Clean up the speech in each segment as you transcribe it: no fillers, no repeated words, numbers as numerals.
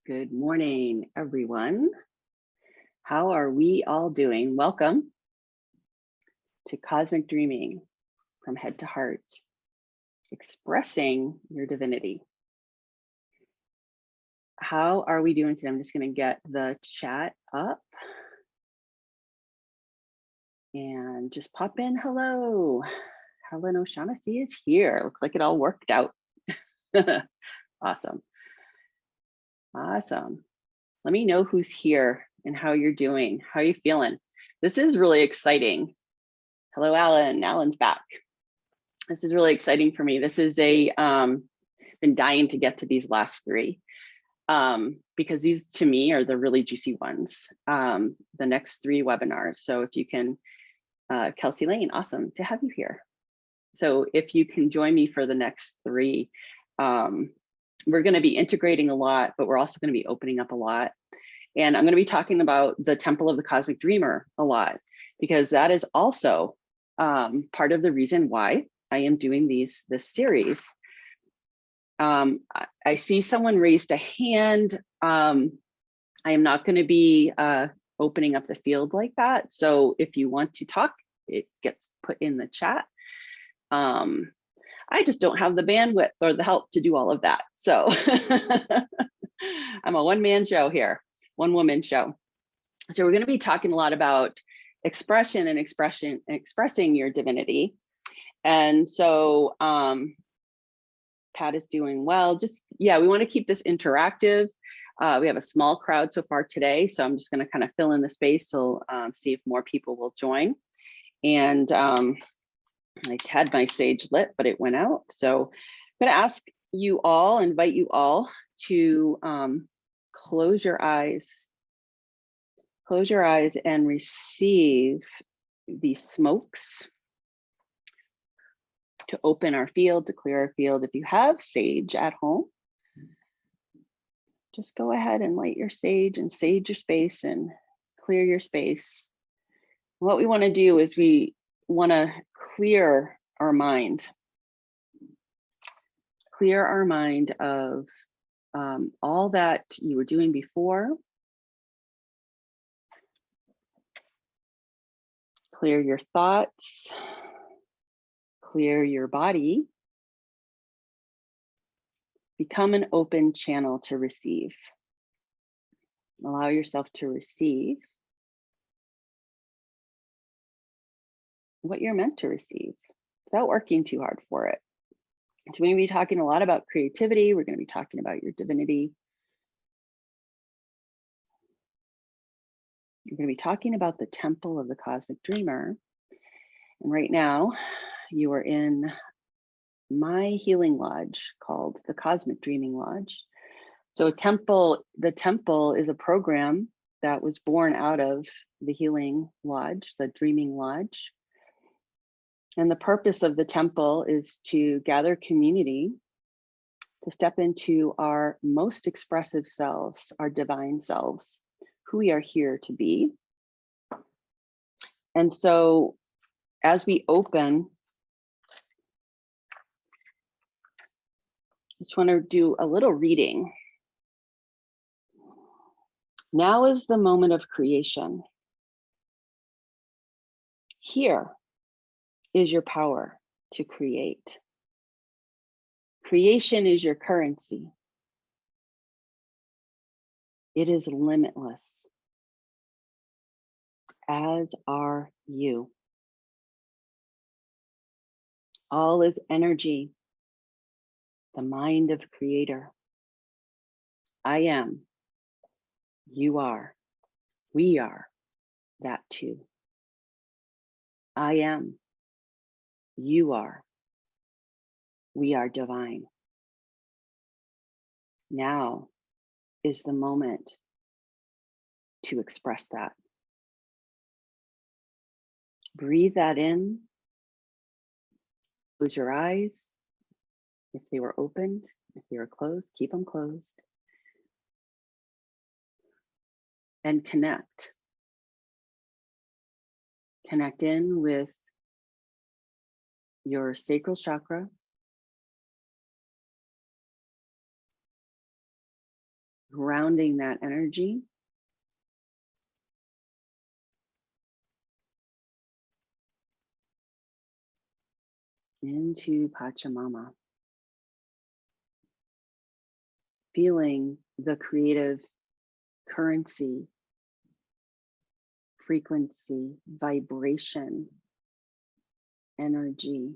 Good morning, everyone. How are we all doing? Welcome to Cosmic Dreaming from Head to Heart, expressing your divinity. How are we doing today? I'm just going to get the chat up and just pop in. Hello. Helen O'Shaughnessy is here. Looks like it all worked out. Awesome. Awesome. Let me know who's here and how you're doing. How are you feeling? This is really exciting. Hello, Alan. Alan's back. This is really exciting for me. This is been dying to get to these last three because these to me are the really juicy ones. The next three webinars. So if you can, Kelsey Lane, awesome to have you here. So if you can join me for the next three, we're going to be integrating a lot, but we're also going to be opening up a lot. And I'm going to be talking about the Temple of the Cosmic Dreamer a lot, because that is also part of the reason why I am doing this series. I see someone raised a hand. I am not going to be opening up the field like that. So if you want to talk, it gets put in the chat. I just don't have the bandwidth or the help to do all of that. So I'm a one-man show here, one-woman show. So we're going to be talking a lot about expression and expressing your divinity. And so Pat is doing well. We want to keep this interactive. We have a small crowd so far today, so I'm just going to kind of fill in the space to see if more people will join. And I had my sage lit, but it went out. So I'm going to ask you all, invite you all to close your eyes and receive the smokes to open our field, to clear our field. If you have sage at home, just go ahead and light your sage and sage your space and clear your space. What we want to do is we want to clear our mind of all that you were doing before. Clear your thoughts, clear your body. Become an open channel to receive. Allow yourself to receive what you're meant to receive without working too hard for it. So we're going to be talking a lot about creativity. We're going to be talking about your divinity. We're going to be talking about the Temple of the Cosmic Dreamer. And right now, you are in my healing lodge called the Cosmic Dreaming Lodge. So the temple is a program that was born out of the healing lodge, the dreaming lodge. And the purpose of the temple is to gather community, to step into our most expressive selves, our divine selves, who we are here to be. And so as we open, I just want to do a little reading. Now is the moment of creation. Here is your power to create. Creation is your currency. It is limitless, as are you. All is energy, the mind of creator. I am, you are, we are that too. I am, you are, we are divine. Now is the moment to express that. Breathe that in. Close your eyes. If they were opened, if they were closed, keep them closed. And connect. Connect in with your sacral chakra, grounding that energy into Pachamama. Feeling the creative currency, frequency, vibration, energy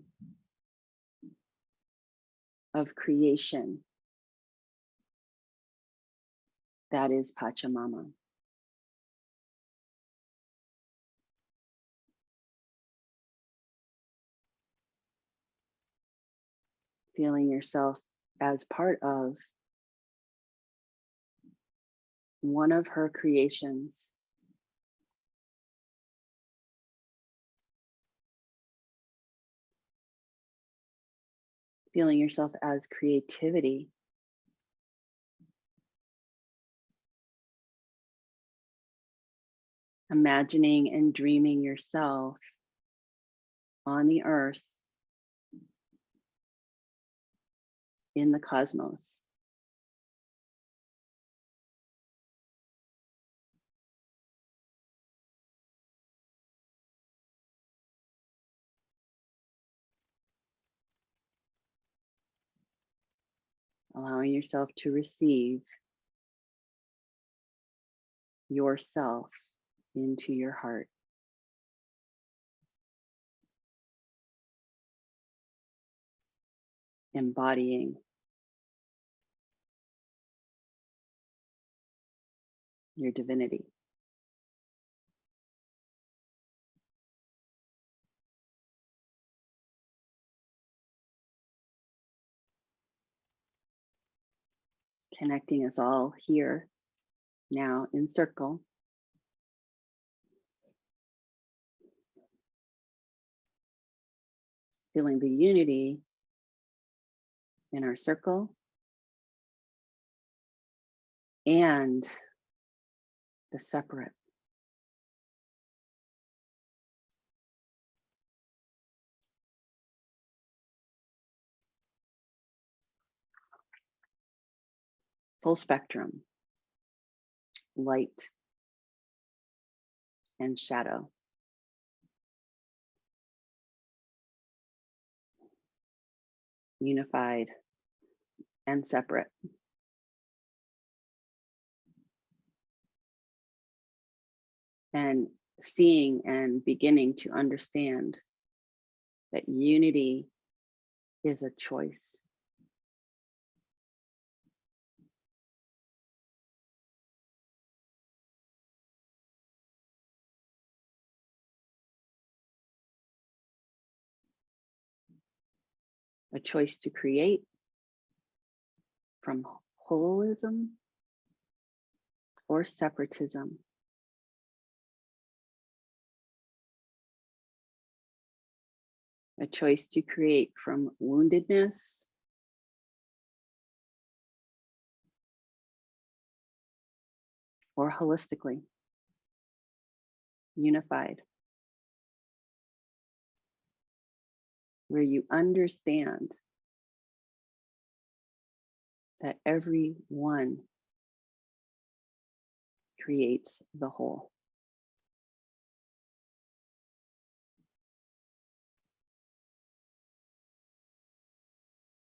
of creation that is Pachamama. Feeling yourself as part of one of her creations. Feeling yourself as creativity. Imagining and dreaming yourself on the earth, in the cosmos. Allowing yourself to receive yourself into your heart. Embodying your divinity. Connecting us all here now in circle. Feeling the unity in our circle and the separate. Full spectrum, light and shadow. Unified and separate. And seeing and beginning to understand that unity is a choice. A choice to create from holism or separatism. A choice to create from woundedness or holistically, unified, where you understand that every one creates the whole.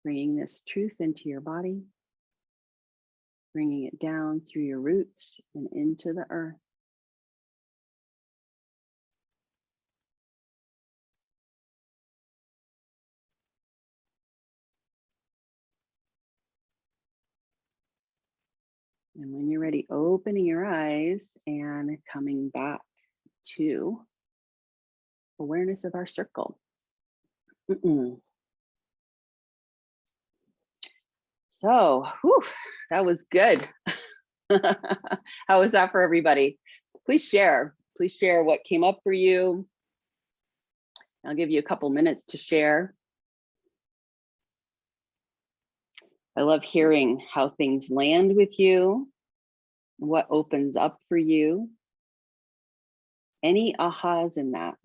Bringing this truth into your body, bringing it down through your roots and into the earth. And when you're ready, opening your eyes and coming back to awareness of our circle. So, whew, that was good. How was that for everybody? Please share what came up for you. I'll give you a couple minutes to share. I love hearing how things land with you, what opens up for you. Any ahas in that?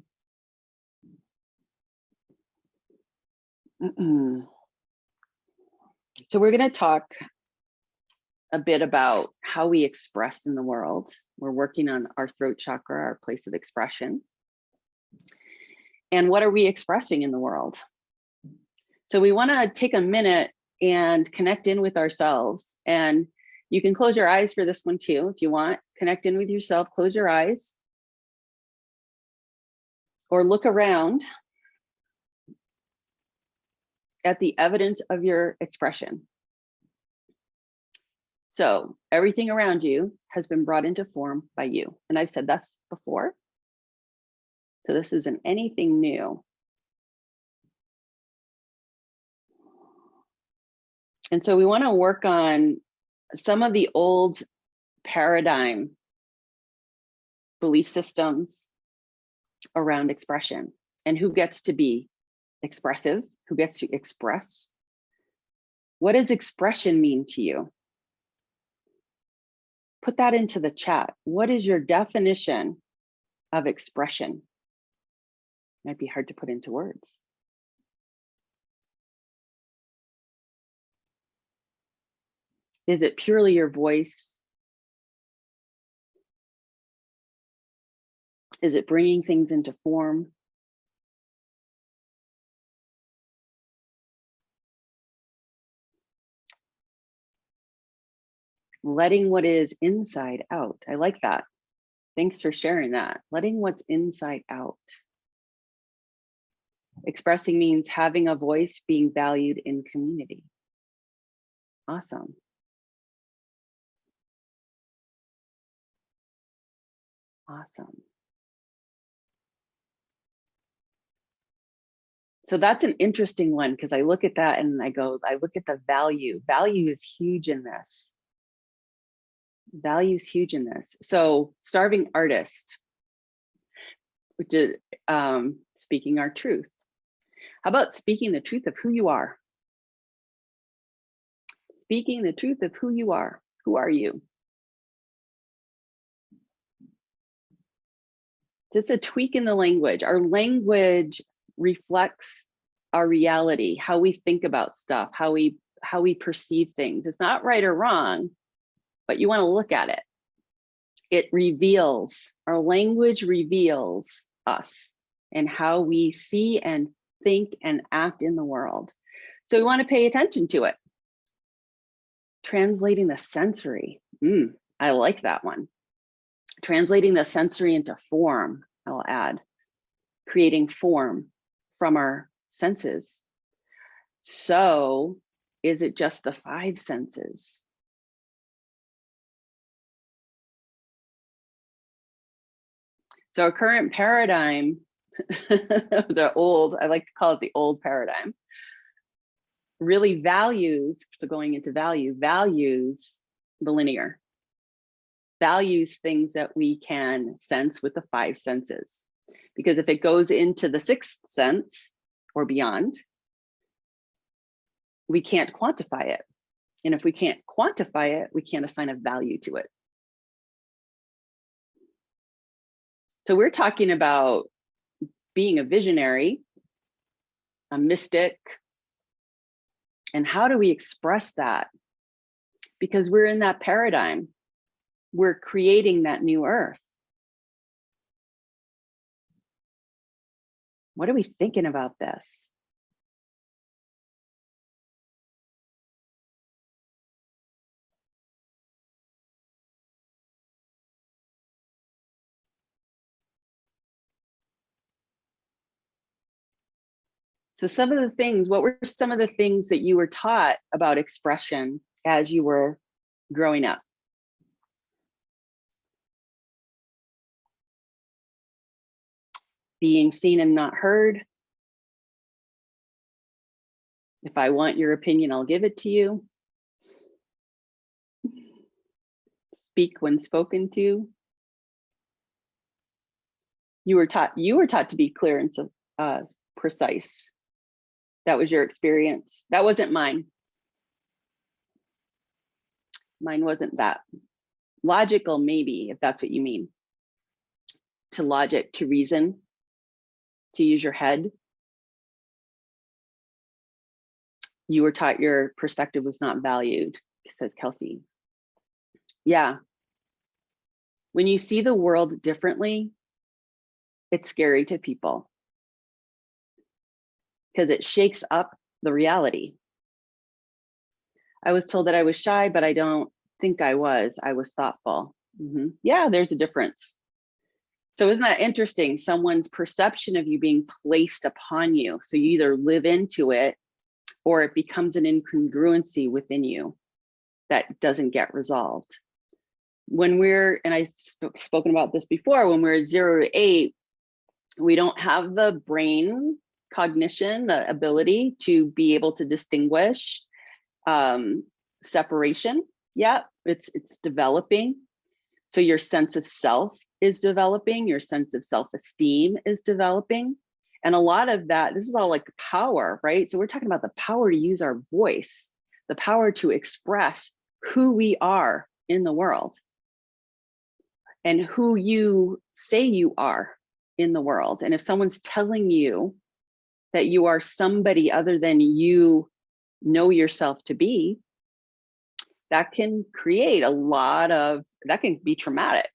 So we're going to talk a bit about how we express in the world. We're working on our throat chakra, our place of expression. And what are we expressing in the world? So we want to take a minute and connect in with ourselves. And you can close your eyes for this one too, if you want. Connect in with yourself, close your eyes. Or look around at the evidence of your expression. So everything around you has been brought into form by you. And I've said that before. So this isn't anything new. And so we want to work on some of the old paradigm belief systems around expression and who gets to be expressive, who gets to express. What does expression mean to you? Put that into the chat. What is your definition of expression? Might be hard to put into words. Is it purely your voice? Is it bringing things into form? Letting what is inside out. I like that. Thanks for sharing that. Letting what's inside out. Expressing means having a voice, being valued in community. Awesome. Awesome. So that's an interesting one because I look at that and I look at the value. Value is huge in this. Value is huge in this. So starving artist, which is speaking our truth. How about speaking the truth of who you are? Speaking the truth of who you are. Who are you? Just a tweak in the language. Our language reflects our reality, how we think about stuff, how we perceive things. It's not right or wrong, but you want to look at it. It reveals, our language reveals us and how we see and think and act in the world. So we want to pay attention to it. Translating the sensory. I like that one. Translating the sensory into form, I'll add. Creating form from our senses. So is it just the 5 senses? So our current paradigm, I like to call it the old paradigm, really values, so going into value, values the linear, values things that we can sense with the 5 senses. Because if it goes into the 6th sense or beyond, we can't quantify it. And if we can't quantify it, we can't assign a value to it. So we're talking about being a visionary, a mystic, and how do we express that? Because we're in that paradigm. We're creating that new earth. What are we thinking about this? So some of the things, what were some of the things that you were taught about expression as you were growing up? Being seen and not heard. If I want your opinion, I'll give it to you. Speak when spoken to. You were taught to be clear and precise. That was your experience. That wasn't mine. Mine wasn't that. Logical, maybe, if that's what you mean. To logic, to reason, to use your head. You were taught your perspective was not valued, says Kelsey. Yeah. When you see the world differently, it's scary to people because it shakes up the reality. I was told that I was shy, but I don't think I was. I was thoughtful. Yeah, there's a difference. So isn't that interesting? Someone's perception of you being placed upon you. So you either live into it or it becomes an incongruency within you that doesn't get resolved. When we're, and I've spoken about this before, when we're 0 to 8, we don't have the brain cognition, the ability to be able to distinguish separation yet. It's developing. So your sense of self is developing, your sense of self-esteem is developing. And a lot of that, this is all like power, right? So we're talking about the power to use our voice, the power to express who we are in the world and who you say you are in the world. And if someone's telling you that you are somebody other than you know yourself to be, that can create a lot of, that can be traumatic.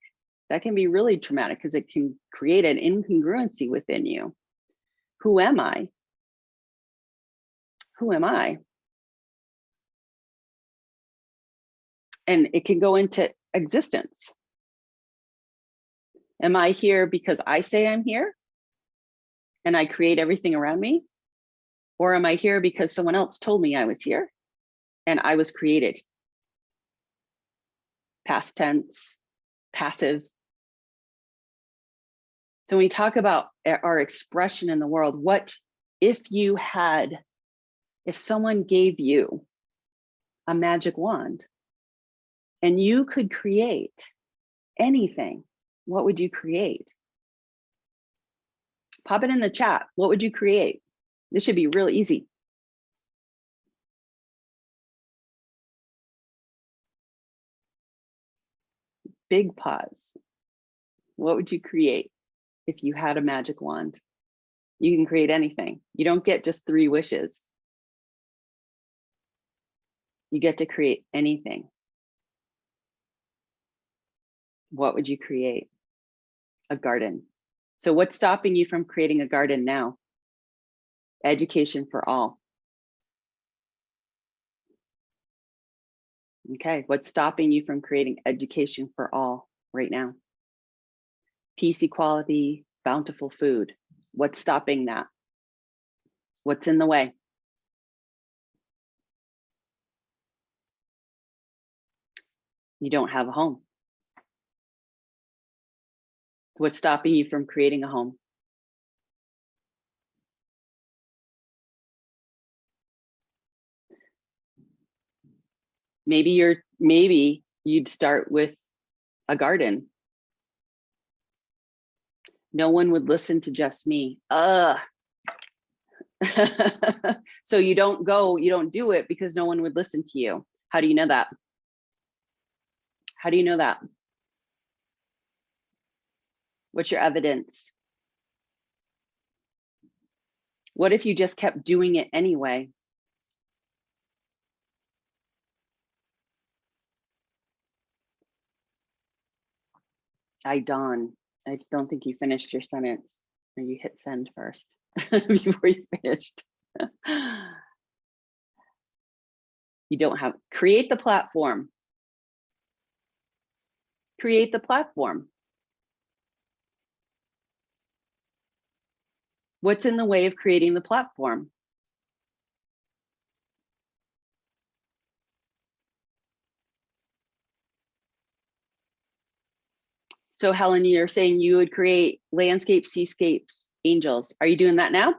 That can be really traumatic because it can create an incongruency within you. Who am I? Who am I? And it can go into existence. Am I here because I say I'm here and I create everything around me? Or am I here because someone else told me I was here and I was created? Past tense, passive. So when we talk about our expression in the world, what if someone gave you a magic wand and you could create anything, what would you create? Pop it in the chat. What would you create? This should be real easy. Big pause. What would you create if you had a magic wand? You can create anything. You don't get just 3 wishes. You get to create anything. What would you create? A garden. So what's stopping you from creating a garden now? Education for all. Okay, what's stopping you from creating education for all right now? Peace, equality, bountiful food. What's stopping that? What's in the way? You don't have a home. What's stopping you from creating a home? Maybe you'd start with a garden. No one would listen to just me. So you don't do it because no one would listen to you. How do you know that? How do you know that? What's your evidence? What if you just kept doing it anyway? I don't think you finished your sentence. Or you hit send first before you finished. You don't have, create the platform. Create the platform. What's in the way of creating the platform? So Helen, you're saying you would create landscapes, seascapes, angels. Are you doing that now?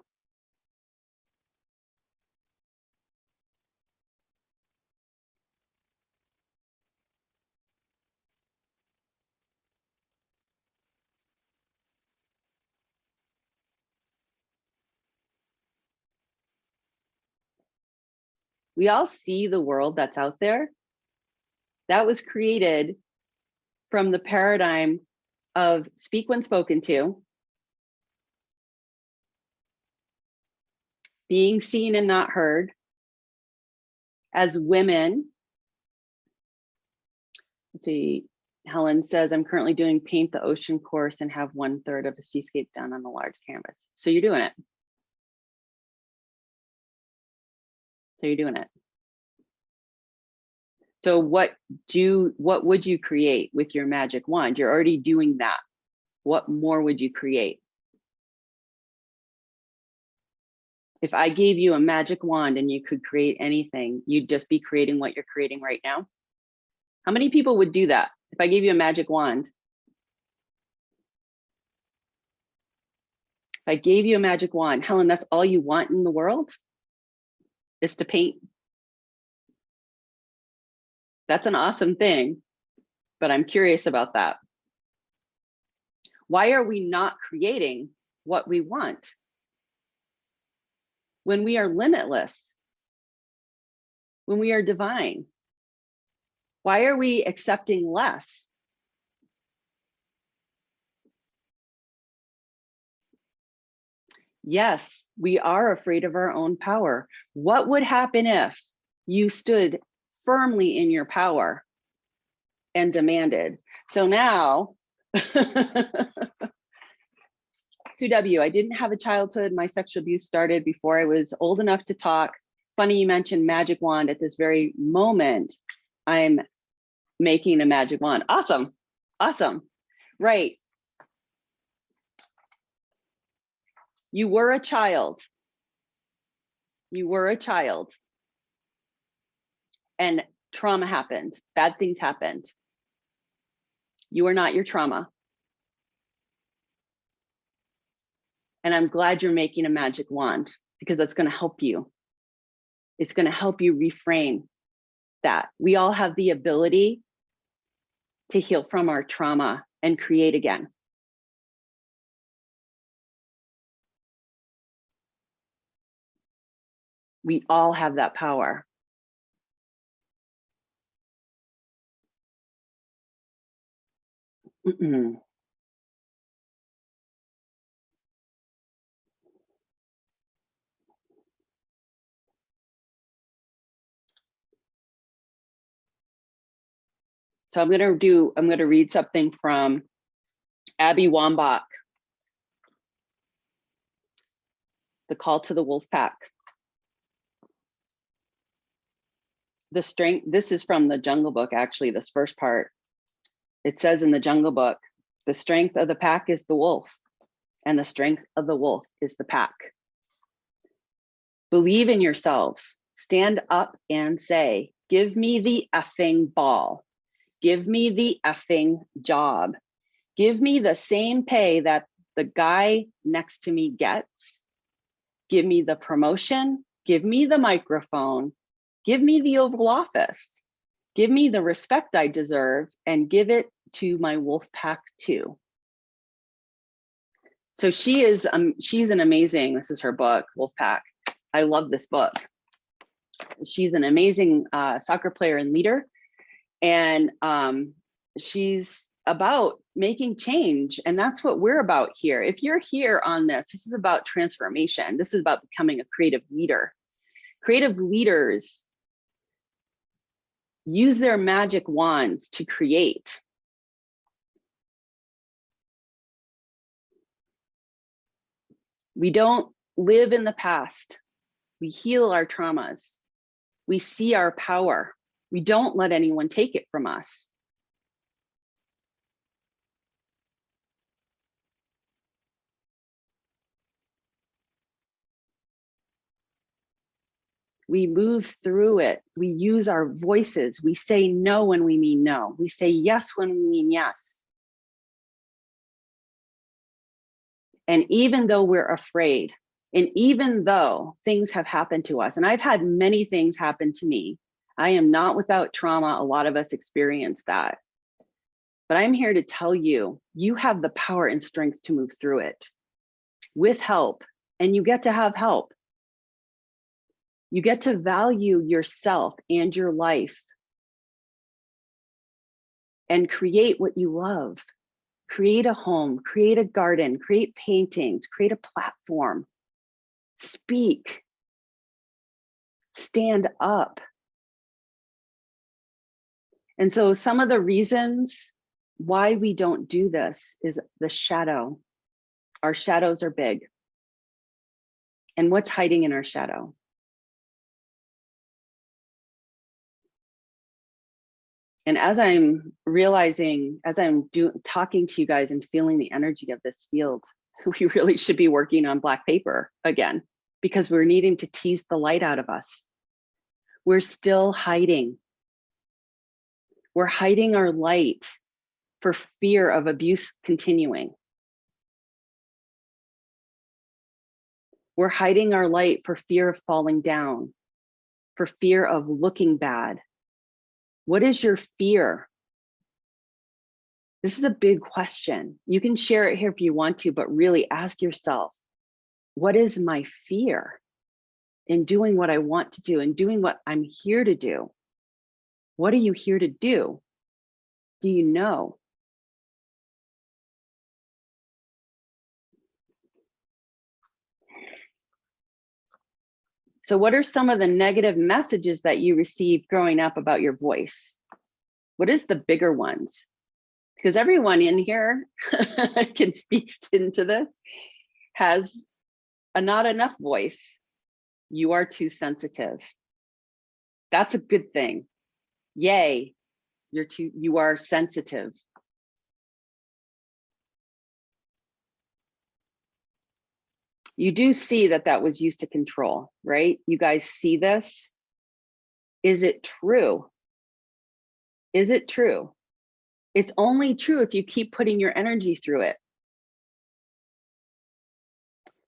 We all see the world that's out there. That was created from the paradigm of speak when spoken to, being seen and not heard. As women, Let's see. Helen says, I'm currently doing Paint the Ocean course and have 1/3 of a seascape done on a large canvas. So you're doing it. So you're doing it. So what would you create with your magic wand? You're already doing that. What more would you create? If I gave you a magic wand and you could create anything, you'd just be creating what you're creating right now. How many people would do that? If I gave you a magic wand, if I gave you a magic wand, Helen, that's all you want in the world is to paint. That's an awesome thing, but I'm curious about that. Why are we not creating what we want when we are limitless, when we are divine? Why are we accepting less? Yes, we are afraid of our own power. What would happen if you stood firmly in your power and demanded? So now, Sue W, I didn't have a childhood. My sexual abuse started before I was old enough to talk. Funny you mentioned magic wand. At this very moment, I'm making a magic wand. Awesome, awesome, right. You were a child. You were a child. And trauma happened. Bad things happened. You are not your trauma. And I'm glad you're making a magic wand because that's going to help you. It's going to help you reframe that. We all have the ability to heal from our trauma and create again. We all have that power. So I'm going to read something from Abby Wambach, The Call to the Wolf Pack. The strength, this is from the Jungle Book, actually, this first part. It says in the Jungle Book, the strength of the pack is the wolf, and the strength of the wolf is the pack. Believe in yourselves. Stand up and say, give me the effing ball. Give me the effing job. Give me the same pay that the guy next to me gets. Give me the promotion. Give me the microphone. Give me the Oval Office. Give me the respect I deserve and give it to my wolf pack too. So she's an amazing, this is her book, Wolf Pack. I love this book. She's an amazing soccer player and leader. And she's about making change. And that's what we're about here. If you're here on this, this is about transformation. This is about becoming a creative leader. Creative leaders use their magic wands to create. We don't live in the past. We heal our traumas. We see our power. We don't let anyone take it from us. We move through it. We use our voices. We say no when we mean no. We say yes when we mean yes. And even though we're afraid, and even though things have happened to us, and I've had many things happen to me, I am not without trauma. A lot of us experience that. But I'm here to tell you, you have the power and strength to move through it with help, and you get to have help. You get to value yourself and your life and create what you love. Create a home, create a garden, create paintings, create a platform. Speak. Stand up. And so some of the reasons why we don't do this is the shadow. Our shadows are big. And what's hiding in our shadow? And as I'm realizing, as I'm talking to you guys and feeling the energy of this field, we really should be working on black paper again, because we're needing to tease the light out of us. We're still hiding. We're hiding our light for fear of abuse continuing. We're hiding our light for fear of falling down, for fear of looking bad. What is your fear? This is a big question. You can share it here if you want to, but really ask yourself, what is my fear in doing what I want to do and doing what I'm here to do? What are you here to do? Do you know? So what are some of the negative messages that you received growing up about your voice? What is the bigger ones? Because everyone in here can speak into this, has a not enough voice. You are too sensitive. That's a good thing. Yay, you are sensitive. You do see that that was used to control, right? You guys see this? Is it true? Is it true? It's only true if you keep putting your energy through it.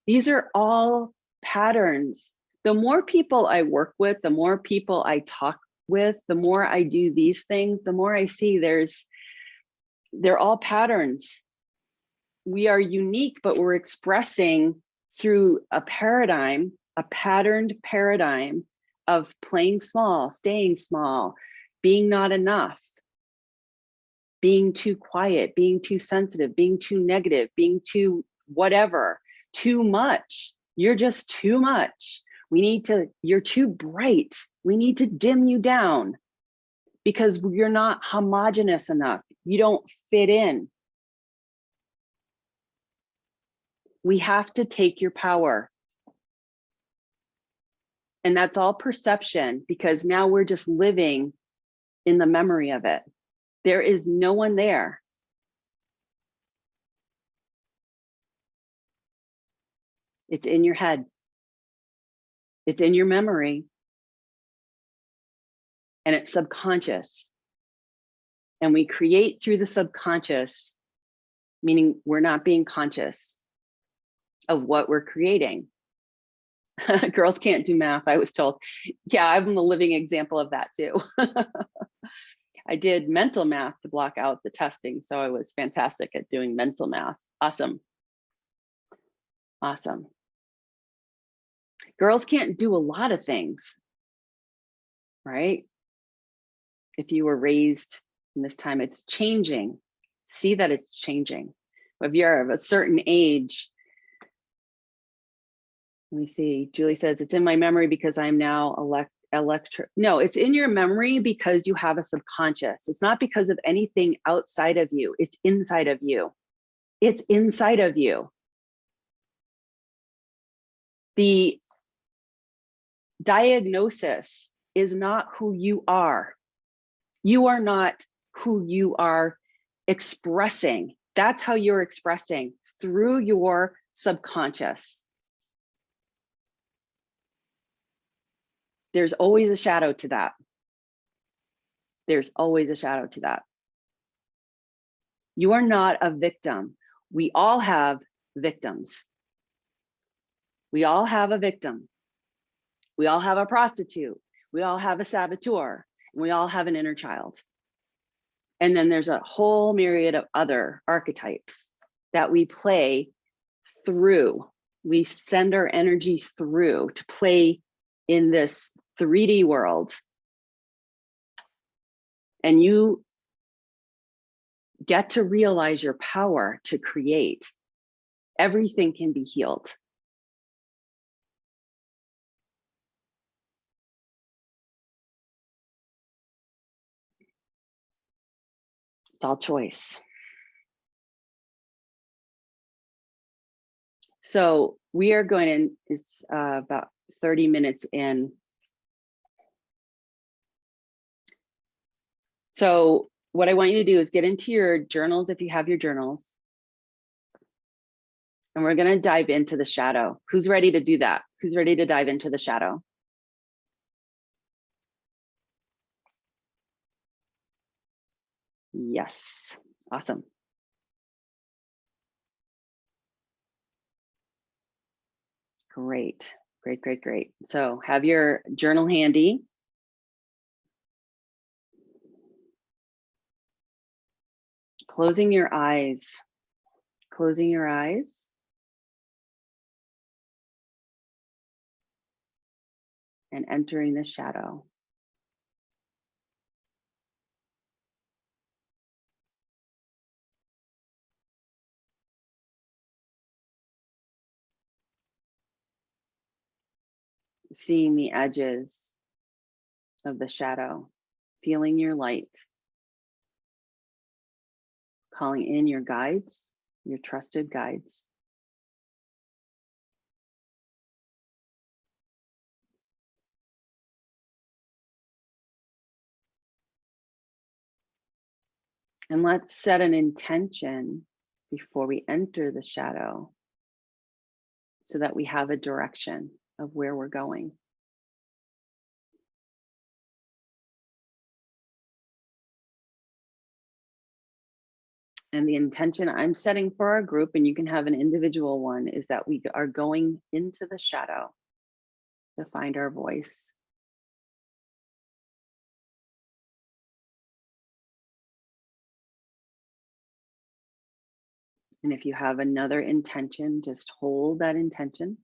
These are all patterns. The more people I work with, the more people I talk with, the more I do these things, the more I see they're all patterns. We are unique, but we're expressing through a paradigm, a patterned paradigm of playing small, staying small, being not enough, being too quiet, being too sensitive, being too negative, being too whatever, too much. You're just too much. You're too bright. We need to dim you down because you're not homogenous enough. You don't fit in. We have to take your power. And that's all perception, because now we're just living in the memory of it. There is no one there. It's in your head. It's in your memory. And it's subconscious. And we create through the subconscious, meaning we're not being conscious of what we're creating. Girls can't do math, I was told. Yeah, I'm a living example of that too. I did mental math to block out the testing, so I was fantastic at doing mental math. Awesome. Awesome. Girls can't do a lot of things, right? If you were raised in this time, it's changing. See that it's changing. If you're of a certain age, let me see, Julie says, it's in my memory because I'm now no, it's in your memory because you have a subconscious. It's not because of anything outside of you. It's inside of you. It's inside of you. The diagnosis is not who you are. You are not who you are expressing. That's how you're expressing, through your subconscious. There's always a shadow to that. There's always a shadow to that. You are not a victim. We all have victims. We all have a victim. We all have a prostitute. We all have a saboteur. And we all have an inner child. And then there's a whole myriad of other archetypes that we play through. We send our energy through to play in this 3D world. And you get to realize your power to create. Everything can be healed. It's all choice. So we are going in, it's about 30 minutes in. So what I want you to do is get into your journals if you have your journals. And we're going to dive into the shadow. Who's ready to do that? Who's ready to dive into the shadow? Yes, awesome. Great, great, great, great. So have your journal handy. Closing your eyes, closing your eyes. And entering the shadow. Seeing the edges of the shadow, feeling your light, calling in your guides, your trusted guides. And let's set an intention before we enter the shadow so that we have a direction of where we're going. And the intention I'm setting for our group, and you can have an individual one, is that we are going into the shadow to find our voice. And if you have another intention, just hold that intention.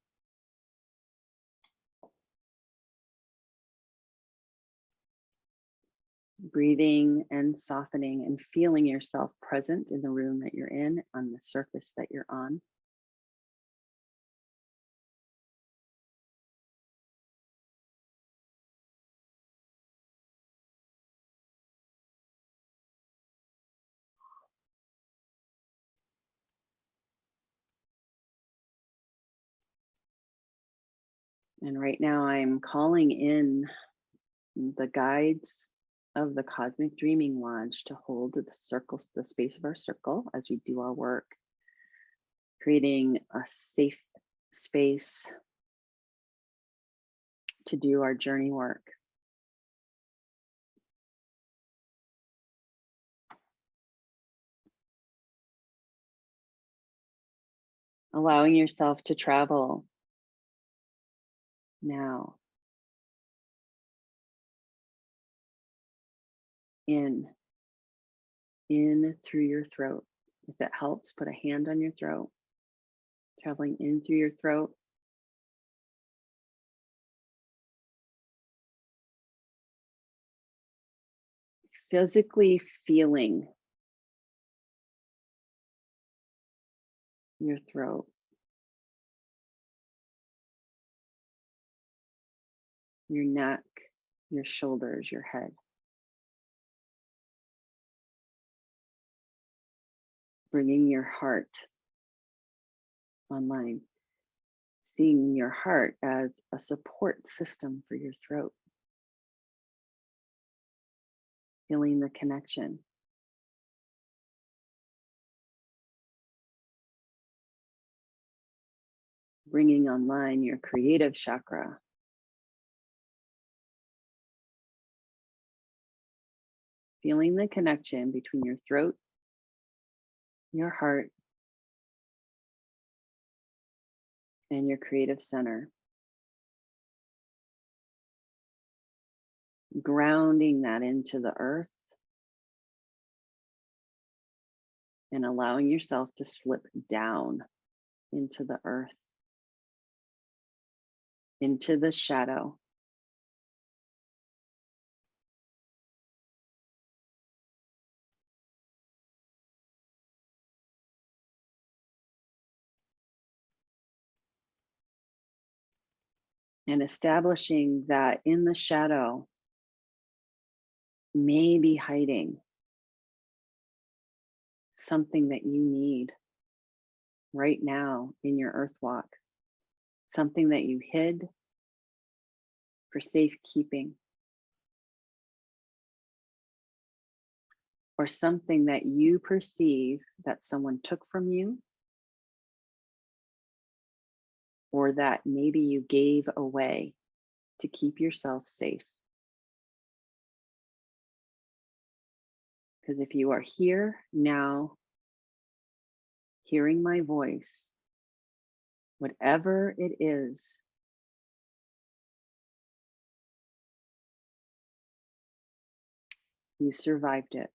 Breathing and softening and feeling yourself present in the room that you're in, on the surface that you're on. And right now I'm calling in the guides of the Cosmic Dreaming Lodge to hold the circle, the space of our circle as we do our work, creating a safe space to do our journey work. Allowing yourself to travel now in through your throat. If it helps, put a hand on your throat, traveling in through your throat. Physically feeling your throat. Your neck, your shoulders, your head. Bringing your heart online. Seeing your heart as a support system for your throat. Feeling the connection. Bringing online your creative chakra. Feeling the connection between your throat, your heart, and your creative center. Grounding that into the earth and allowing yourself to slip down into the earth, into the shadow. And establishing that in the shadow may be hiding something that you need right now in your earth walk, something that you hid for safekeeping, or something that you perceive that someone took from you, or that maybe you gave away to keep yourself safe. Because if you are here now, hearing my voice, whatever it is, you survived it.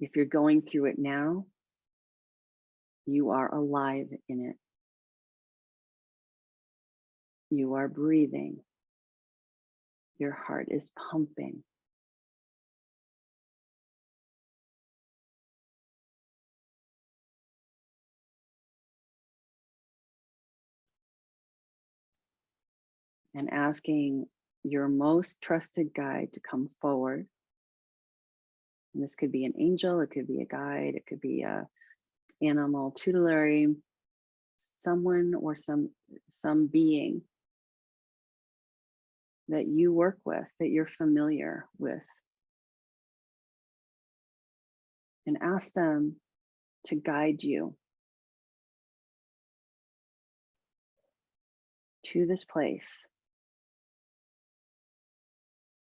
If you're going through it now, you are alive in it. You are breathing. Your heart is pumping. And asking your most trusted guide to come forward. And this could be an angel, it could be a guide, it could be a animal tutelary, someone or some being that you work with, that you're familiar with. And ask them to guide you to this place,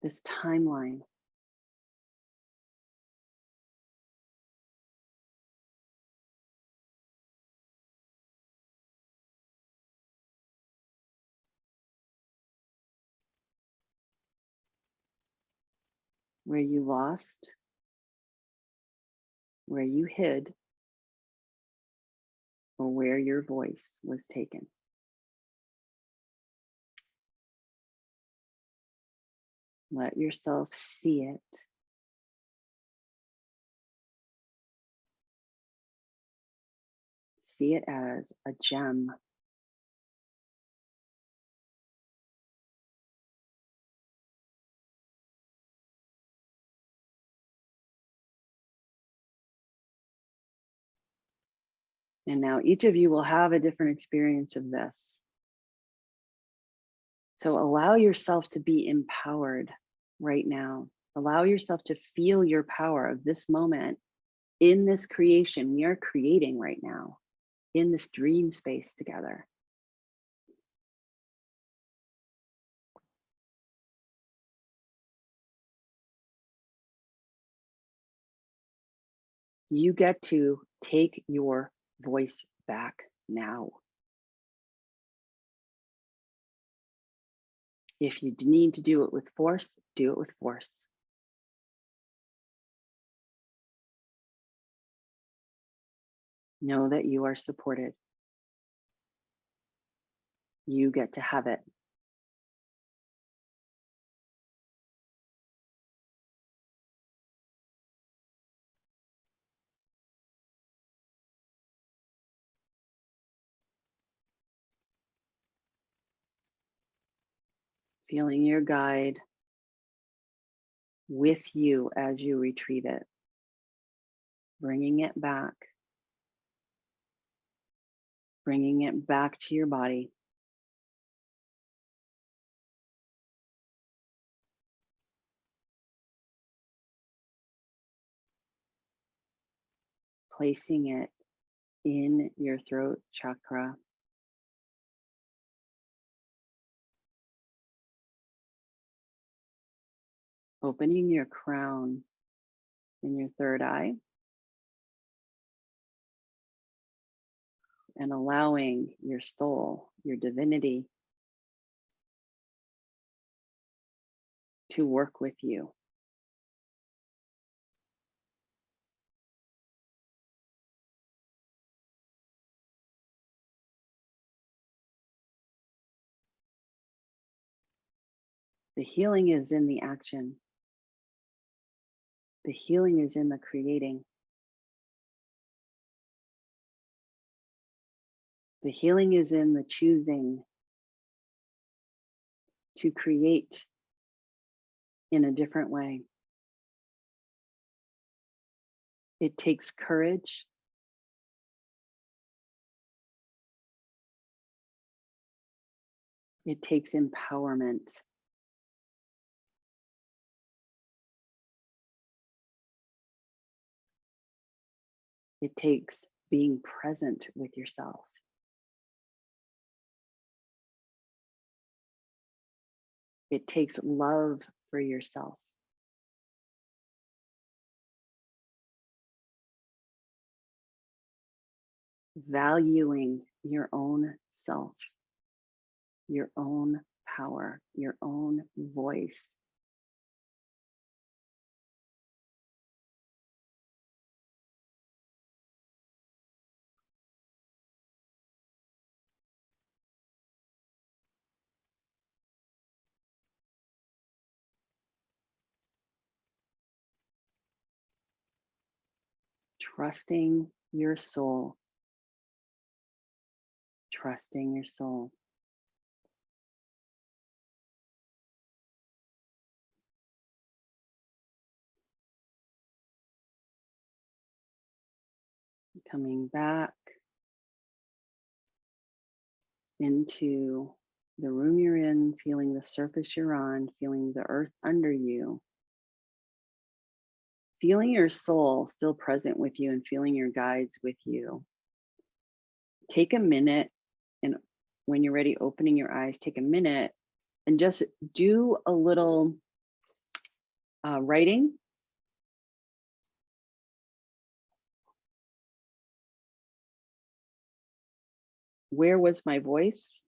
this timeline. Where you lost, where you hid, or where your voice was taken. Let yourself see it. See it as a gem. And now each of you will have a different experience of this. So allow yourself to be empowered right now. Allow yourself to feel your power of this moment in this creation we are creating right now, in this dream space together. You get to take your voice back now. If you need to do it with force, do it with force. Know that you are supported. You get to have it. Feeling your guide with you as you retrieve it. Bringing it back. Bringing it back to your body. Placing it in your throat chakra. Opening your crown in your third eye. And allowing your soul, your divinity, to work with you. The healing is in the action. The healing is in the creating. The healing is in the choosing to create in a different way. It takes courage. It takes empowerment. It takes being present with yourself. It takes love for yourself. Valuing your own self, your own power, your own voice. Trusting your soul. Trusting your soul. Coming back into the room you're in, feeling the surface you're on, feeling the earth under you, feeling your soul still present with you and feeling your guides with you. Take a minute, and when you're ready, opening your eyes, take a minute and just do a little writing. Where was my voice?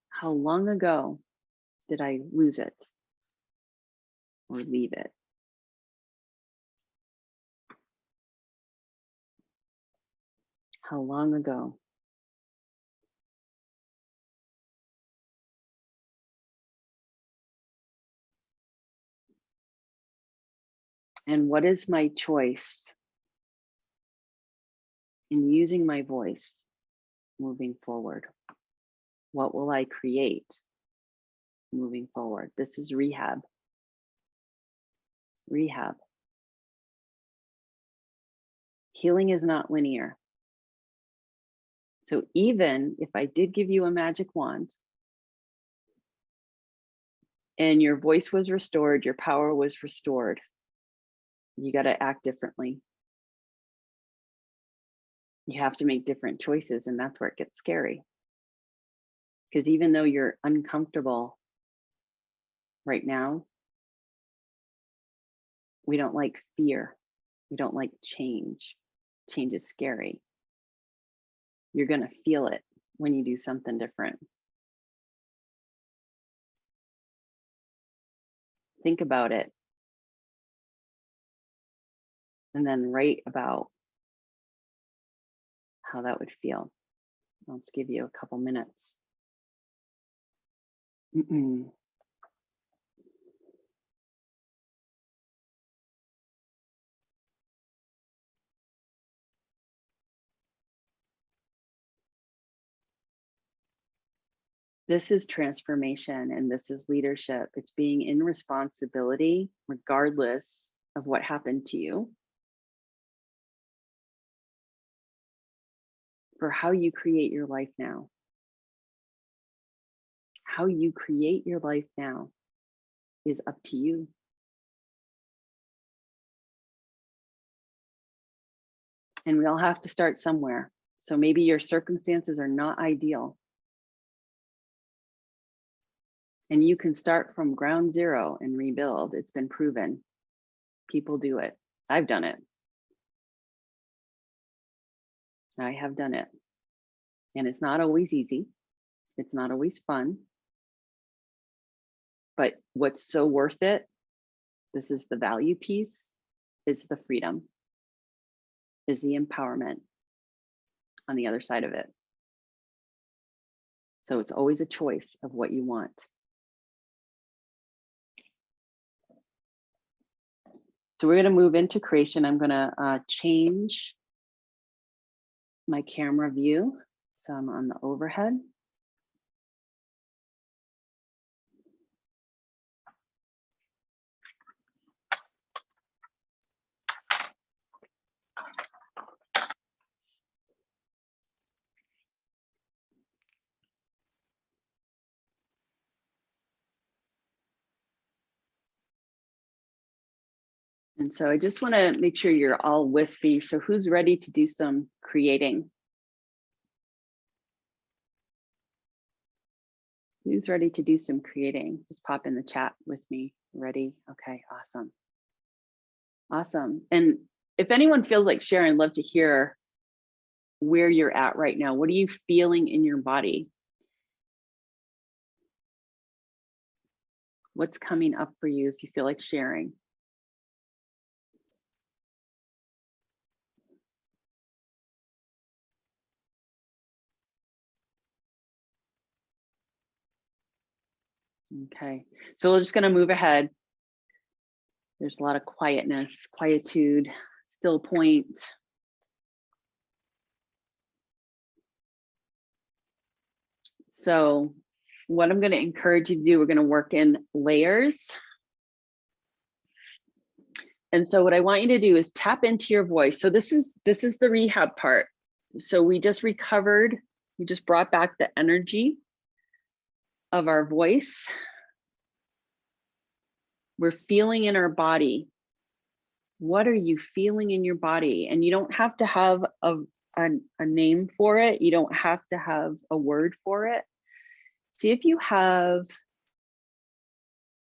How long ago did I lose it or leave it? How long ago? And what is my choice in using my voice moving forward? What will I create moving forward? This is rehab. Rehab. Healing is not linear. So even if I did give you a magic wand and your voice was restored, your power was restored, you got to act differently. You have to make different choices, and that's where it gets scary. Because even though you're uncomfortable right now, we don't like fear. We don't like change. Change is scary. You're going to feel it when you do something different. Think about it. And then write about how that would feel. I'll just give you a couple minutes. This is transformation and this is leadership. It's being in responsibility, regardless of what happened to you, for how you create your life now. How you create your life now is up to you. And we all have to start somewhere. So maybe your circumstances are not ideal. And you can start from ground zero and rebuild. It's been proven. People do it. I've done it. I have done it. And it's not always easy. It's not always fun. But what's so worth it, this is the value piece, is the freedom, is the empowerment on the other side of it. So it's always a choice of what you want. So we're going to move into creation. I'm going to change my camera view. So I'm on the overhead. And so I just want to make sure you're all with me. So who's ready to do some creating? Who's ready to do some creating? Just pop in the chat with me. Ready? Okay, awesome. Awesome. And if anyone feels like sharing, I'd love to hear where you're at right now. What are you feeling in your body? What's coming up for you if you feel like sharing? Okay, so we're just going to move ahead. There's a lot of quietness, quietude, still point. So what I'm going to encourage you to do, we're going to work in layers. And so what I want you to do is tap into your voice. So this is the rehab part. So we just recovered, we just brought back the energy of our voice. We're feeling in our body. What are you feeling in your body? And you don't have to have a name for it. You don't have to have a word for it. See if you have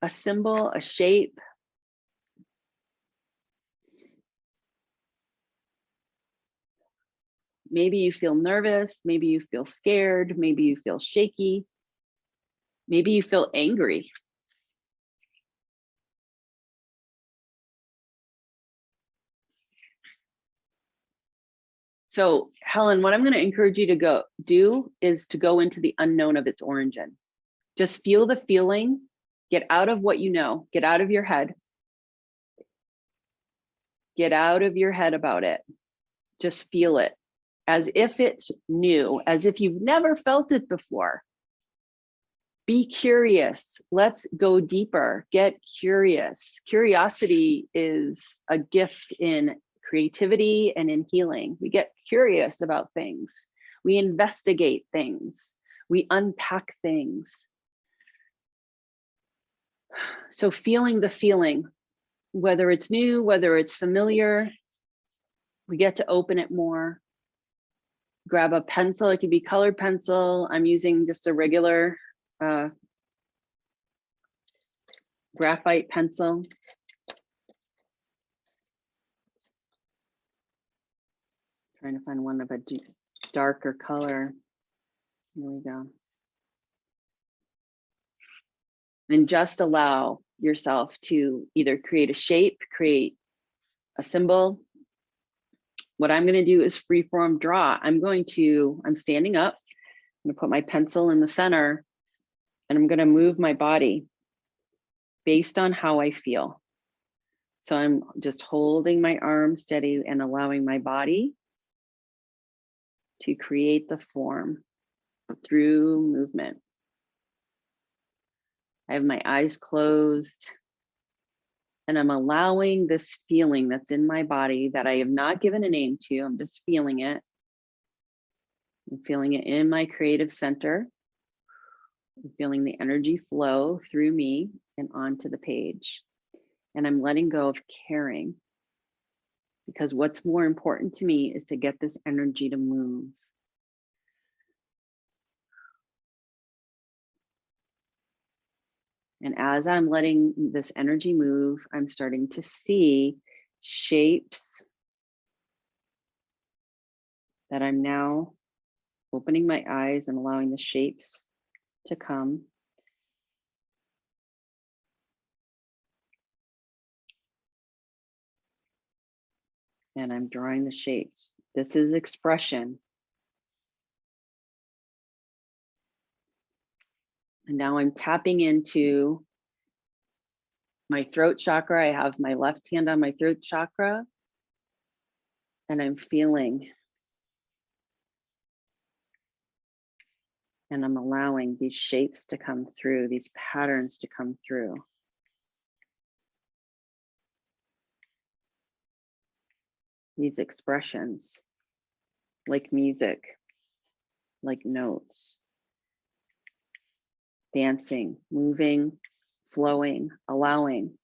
a symbol, a shape. Maybe you feel nervous, maybe you feel scared, maybe you feel shaky, maybe you feel angry. So Helen, what I'm going to encourage you to do is to go into the unknown of its origin. Just feel the feeling, get out of what you know, get out of your head. Get out of your head about it. Just feel it as if it's new, as if you've never felt it before. Be curious. Let's go deeper. Get curious. Curiosity is a gift in creativity and in healing. We get curious about things. We investigate things. We unpack things. So feeling the feeling, whether it's new, whether it's familiar, we get to open it more. Grab a pencil. It could be colored pencil. I'm using just a regular graphite pencil. Trying to find one of a darker color. Here we go. And just allow yourself to either create a shape, create a symbol. What I'm going to do is freeform draw. I'm standing up. I'm going to put my pencil in the center and I'm going to move my body based on how I feel. So I'm just holding my arm steady and allowing my body to create the form through movement. I have my eyes closed and I'm allowing this feeling that's in my body that I have not given a name to. I'm just feeling it. I'm feeling it in my creative center. I'm feeling the energy flow through me and onto the page. And I'm letting go of caring, because what's more important to me is to get this energy to move. And as I'm letting this energy move, I'm starting to see shapes that I'm now opening my eyes and allowing the shapes to come. And I'm drawing the shapes. This is expression. And now I'm tapping into my throat chakra. I have my left hand on my throat chakra, and I'm feeling and I'm allowing these shapes to come through, these patterns to come through. These expressions, like music, like notes, dancing, moving, flowing, allowing.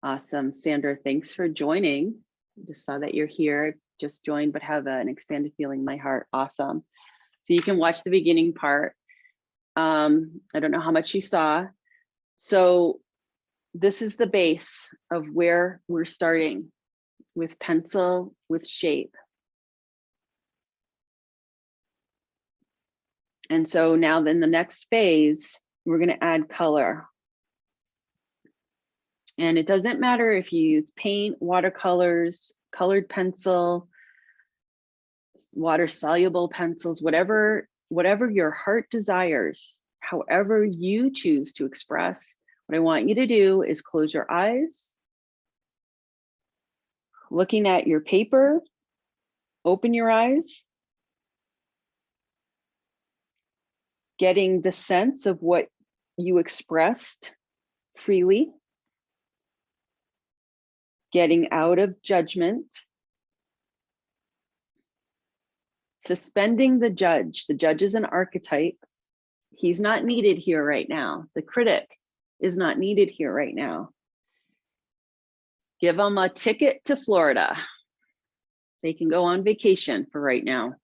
Awesome. Sandra, thanks for joining. I just saw that you're here, just joined, but have an expanded feeling in my heart. Awesome. So you can watch the beginning part. I don't know how much you saw. So this is the base of where we're starting with pencil, with shape. And so now in the next phase, we're going to add color. And it doesn't matter if you use paint, watercolors, colored pencil, water soluble pencils, whatever your heart desires, however you choose to express. What I want you to do is close your eyes, looking at your paper, open your eyes, getting the sense of what you expressed freely, getting out of judgment, suspending the judge. The judge is an archetype. He's not needed here right now. The critic is not needed here right now. Give them a ticket to Florida. They can go on vacation for right now.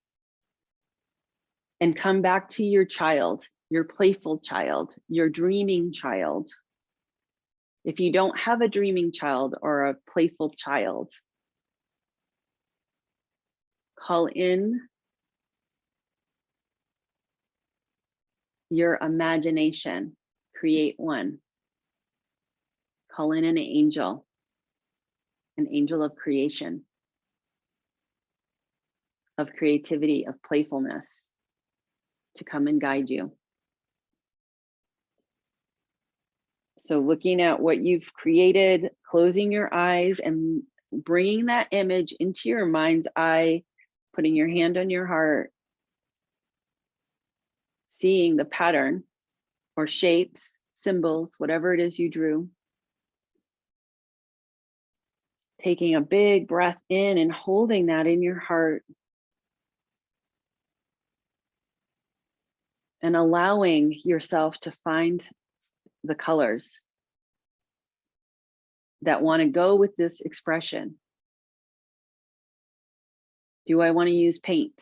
And come back to your child, your playful child, your dreaming child. If you don't have a dreaming child or a playful child, call in your imagination, create one. Call in an angel of creation, of creativity, of playfulness to come and guide you. So looking at what you've created, closing your eyes and bringing that image into your mind's eye, putting your hand on your heart, seeing the pattern or shapes, symbols, whatever it is you drew. Taking a big breath in and holding that in your heart. And allowing yourself to find the colors that want to go with this expression. Do I want to use paint?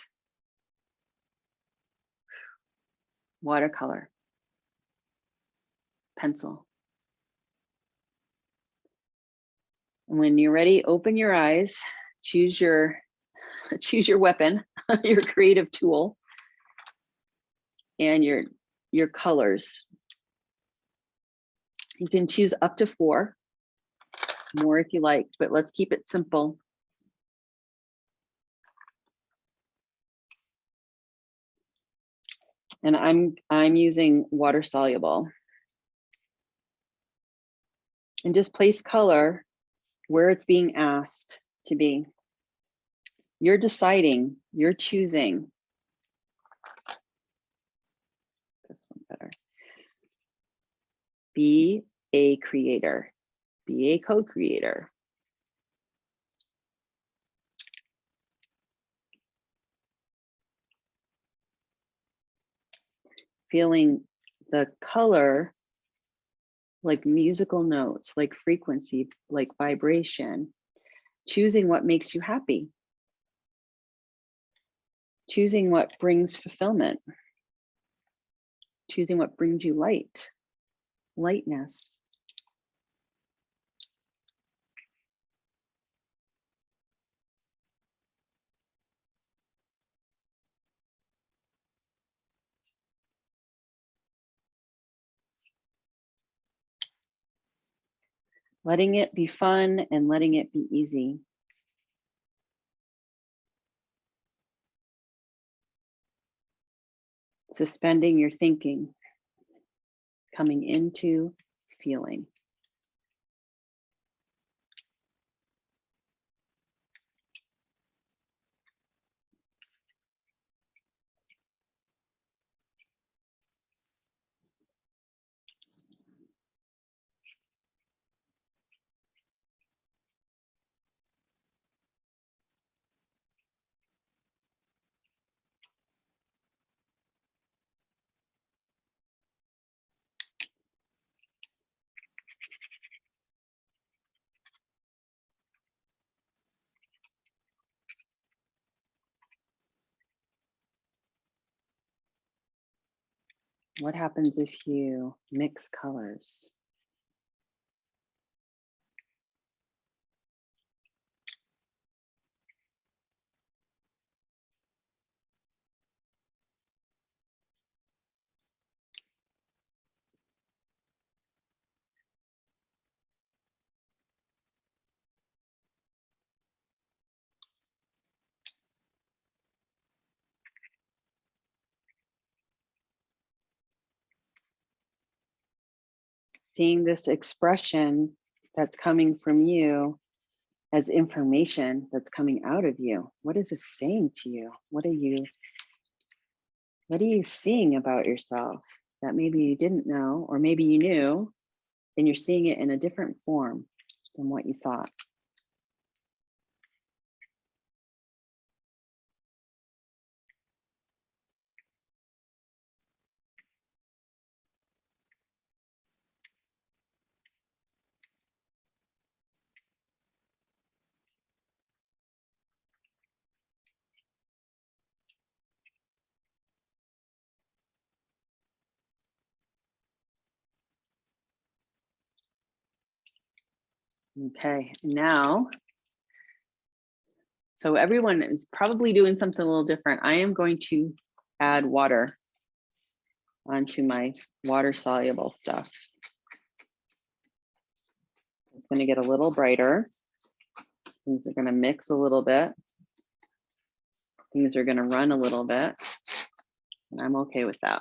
Watercolor? Pencil? When you're ready, open your eyes, choose your weapon, your creative tool, and your colors. You can choose up to 4, more if you like, but let's keep it simple. And I'm using water soluble. And just place color where it's being asked to be. You're deciding, you're choosing. This one better. Be a creator, be a co-creator. Feeling the color like musical notes, like frequency, like vibration. Choosing what makes you happy. Choosing what brings fulfillment. Choosing what brings you light, lightness. Letting it be fun and letting it be easy. Suspending your thinking, coming into feeling. What happens if you mix colors? Seeing this expression that's coming from you as information that's coming out of you. What is this saying to you? What are you seeing about yourself that maybe you didn't know, or maybe you knew, and you're seeing it in a different form than what you thought? Okay, now, so everyone is probably doing something a little different. I am going to add water onto my water soluble stuff. It's going to get a little brighter. Things are going to mix a little bit. Things are going to run a little bit, and I'm okay with that.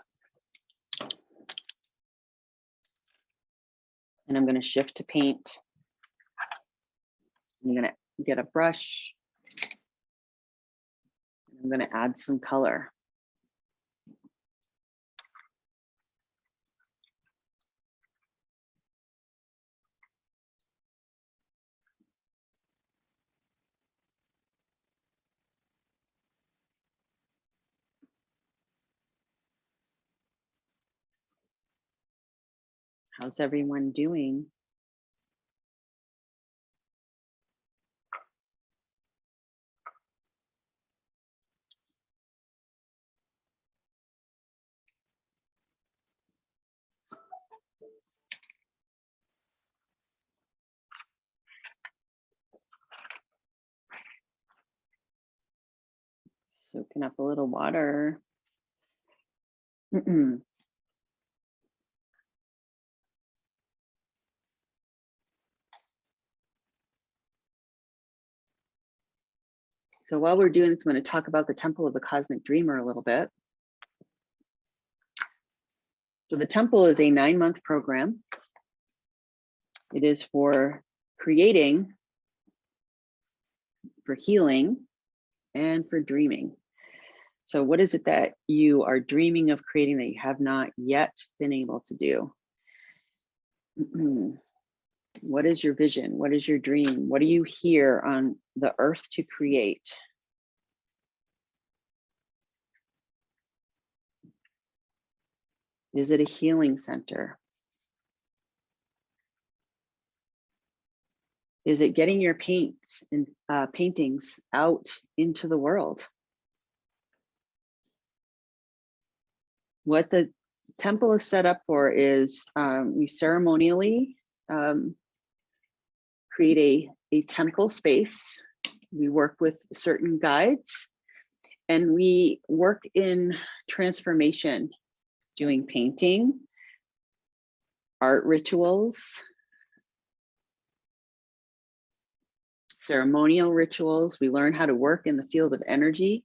And I'm going to shift to paint. I'm going to get a brush. I'm going to add some color. How's everyone doing? Soaking up a little water. So while we're doing this, I'm going to talk about the Temple of the Cosmic Dreamer a little bit. So the Temple is a 9-month program. It is for creating, for healing, and for dreaming. So what is it that you are dreaming of creating that you have not yet been able to do? What is your vision? What is your dream? What are you here on the earth to create? Is it a healing center? Is it getting your paints and paintings out into the world? What the temple is set up for is we ceremonially create a temple space. We work with certain guides, and we work in transformation, doing painting, art rituals, ceremonial rituals. We learn how to work in the field of energy.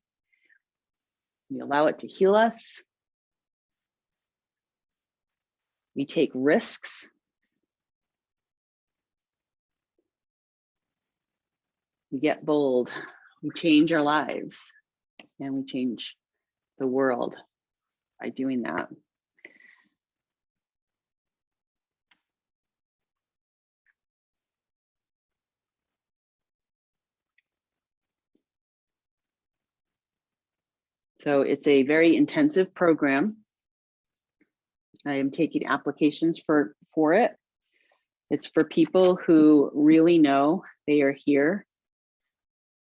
We allow it to heal us. We take risks. We get bold. We change our lives, and we change the world by doing that. So it's a very intensive program. I am taking applications for it. It's for people who really know they are here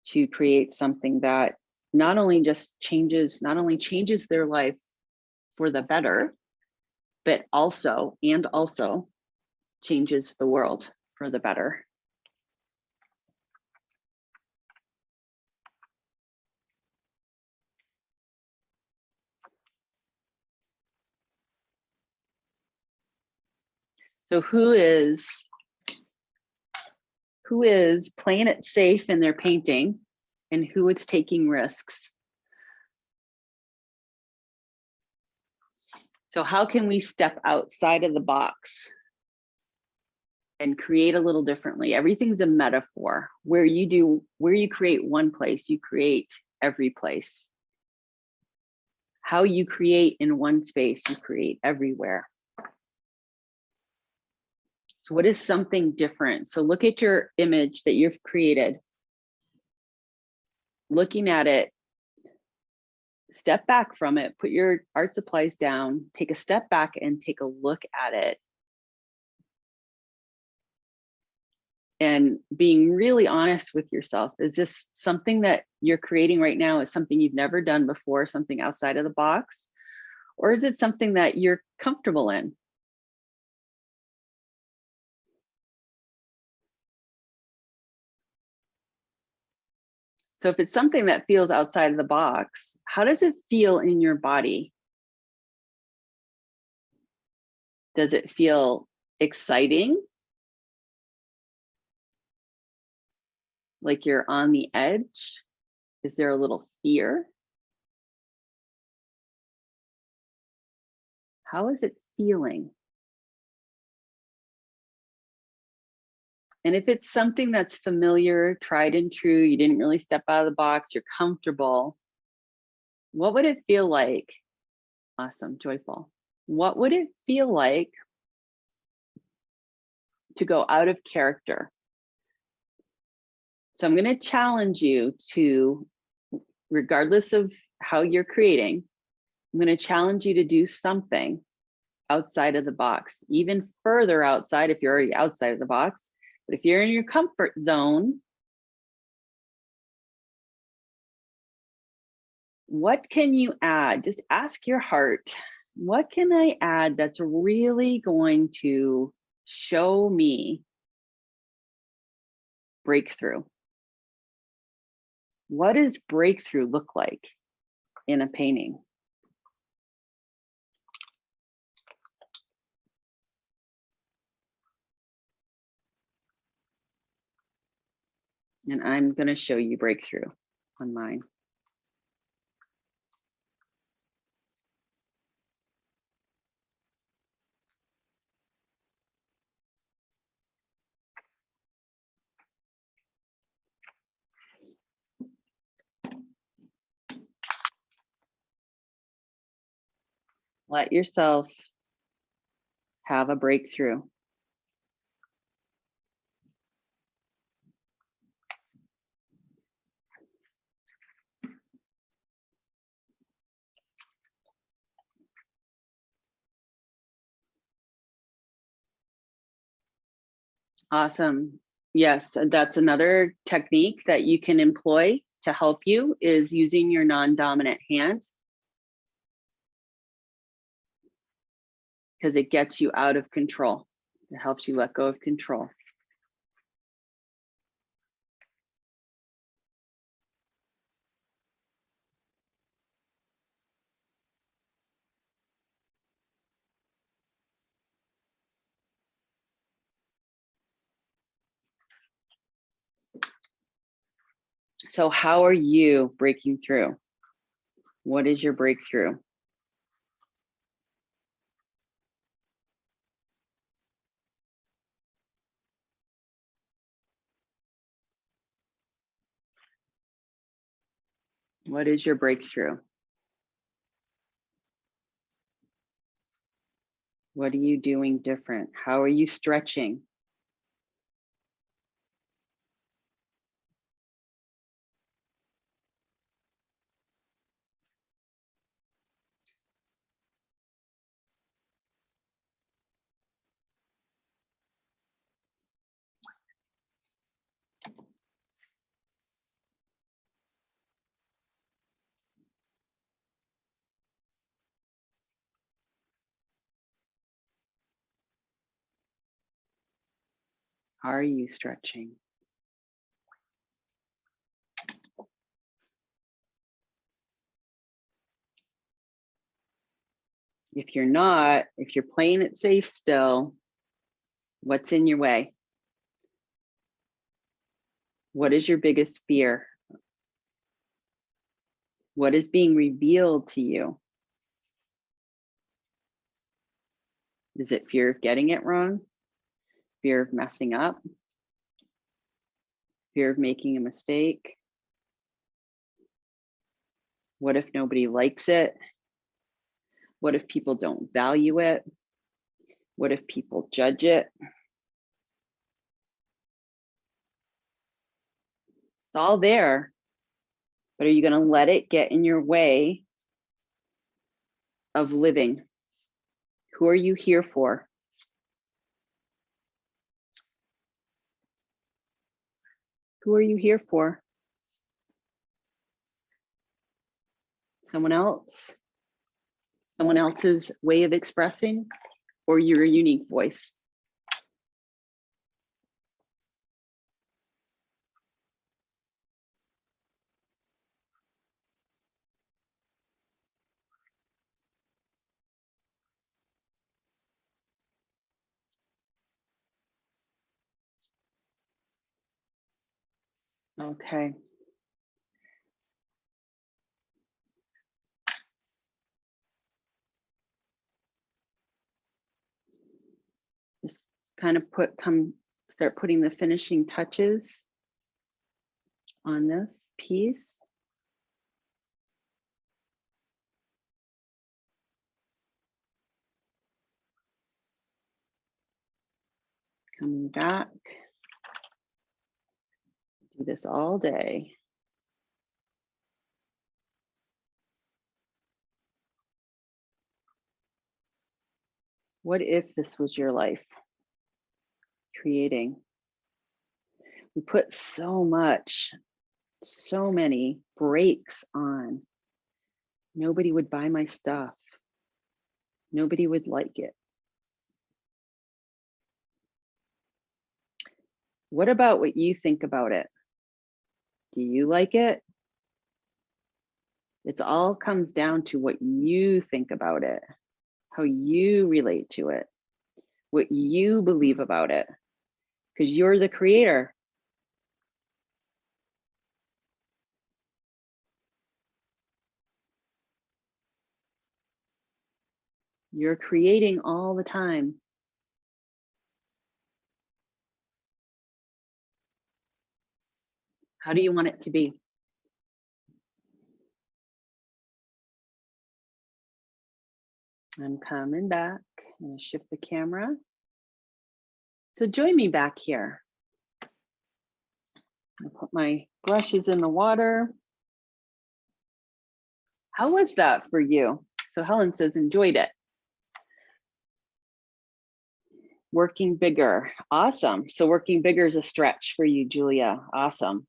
to create something that not only changes their life for the better, but also changes the world for the better. So who is playing it safe in their painting, and who is taking risks? So how can we step outside of the box and create a little differently? Everything's a metaphor. Where you create one place, you create every place. How you create in one space, you create everywhere. So what is something different? So look at your image that you've created. Looking at it, step back from it, put your art supplies down, take a step back and take a look at it. And being really honest with yourself. Is this something that you're creating right now is something you've never done before, something outside of the box? Or is it something that you're comfortable in? So if it's something that feels outside of the box, how does it feel in your body? Does it feel exciting? Like you're on the edge? Is there a little fear? How is it feeling? And if it's something that's familiar, tried and true, you didn't really step out of the box, you're comfortable, what would it feel like? Awesome, joyful. What would it feel like to go out of character? So I'm going to challenge you to, regardless of how you're creating, I'm going to challenge you to do something outside of the box, even further outside if you're already outside of the box. But if you're in your comfort zone, what can you add? Just ask your heart, what can I add that's really going to show me breakthrough? What does breakthrough look like in a painting? And I'm going to show you breakthrough on mine. Let yourself have a breakthrough. Awesome. Yes, that's another technique that you can employ to help you, is using your non-dominant hand, because it gets you out of control. It helps you let go of control. So how are you breaking through? What is your breakthrough? What is your breakthrough? What are you doing different? How are you stretching? Are you stretching? If you're not, if you're playing it safe still, what's in your way? What is your biggest fear? What is being revealed to you? Is it fear of getting it wrong? Fear of messing up? Fear of making a mistake? What if nobody likes it? What if people don't value it? What if people judge it? It's all there, but are you going to let it get in your way of living? Who are you here for? Who are you here for? Someone else? Someone else's way of expressing, or your unique voice? Okay. Just kind of start putting the finishing touches on this piece. Coming back. Do this all day. What if this was your life? Creating. We put so many brakes on. Nobody would buy my stuff. Nobody would like it. What about what you think about it? Do you like it? It all comes down to what you think about it, how you relate to it, what you believe about it, because you're the creator. You're creating all the time. How do you want it to be? I'm coming back. I'm going to shift the camera. So join me back here. I'll put my brushes in the water. How was that for you? So Helen says, enjoyed it. Working bigger. Awesome. So working bigger is a stretch for you, Julia. Awesome.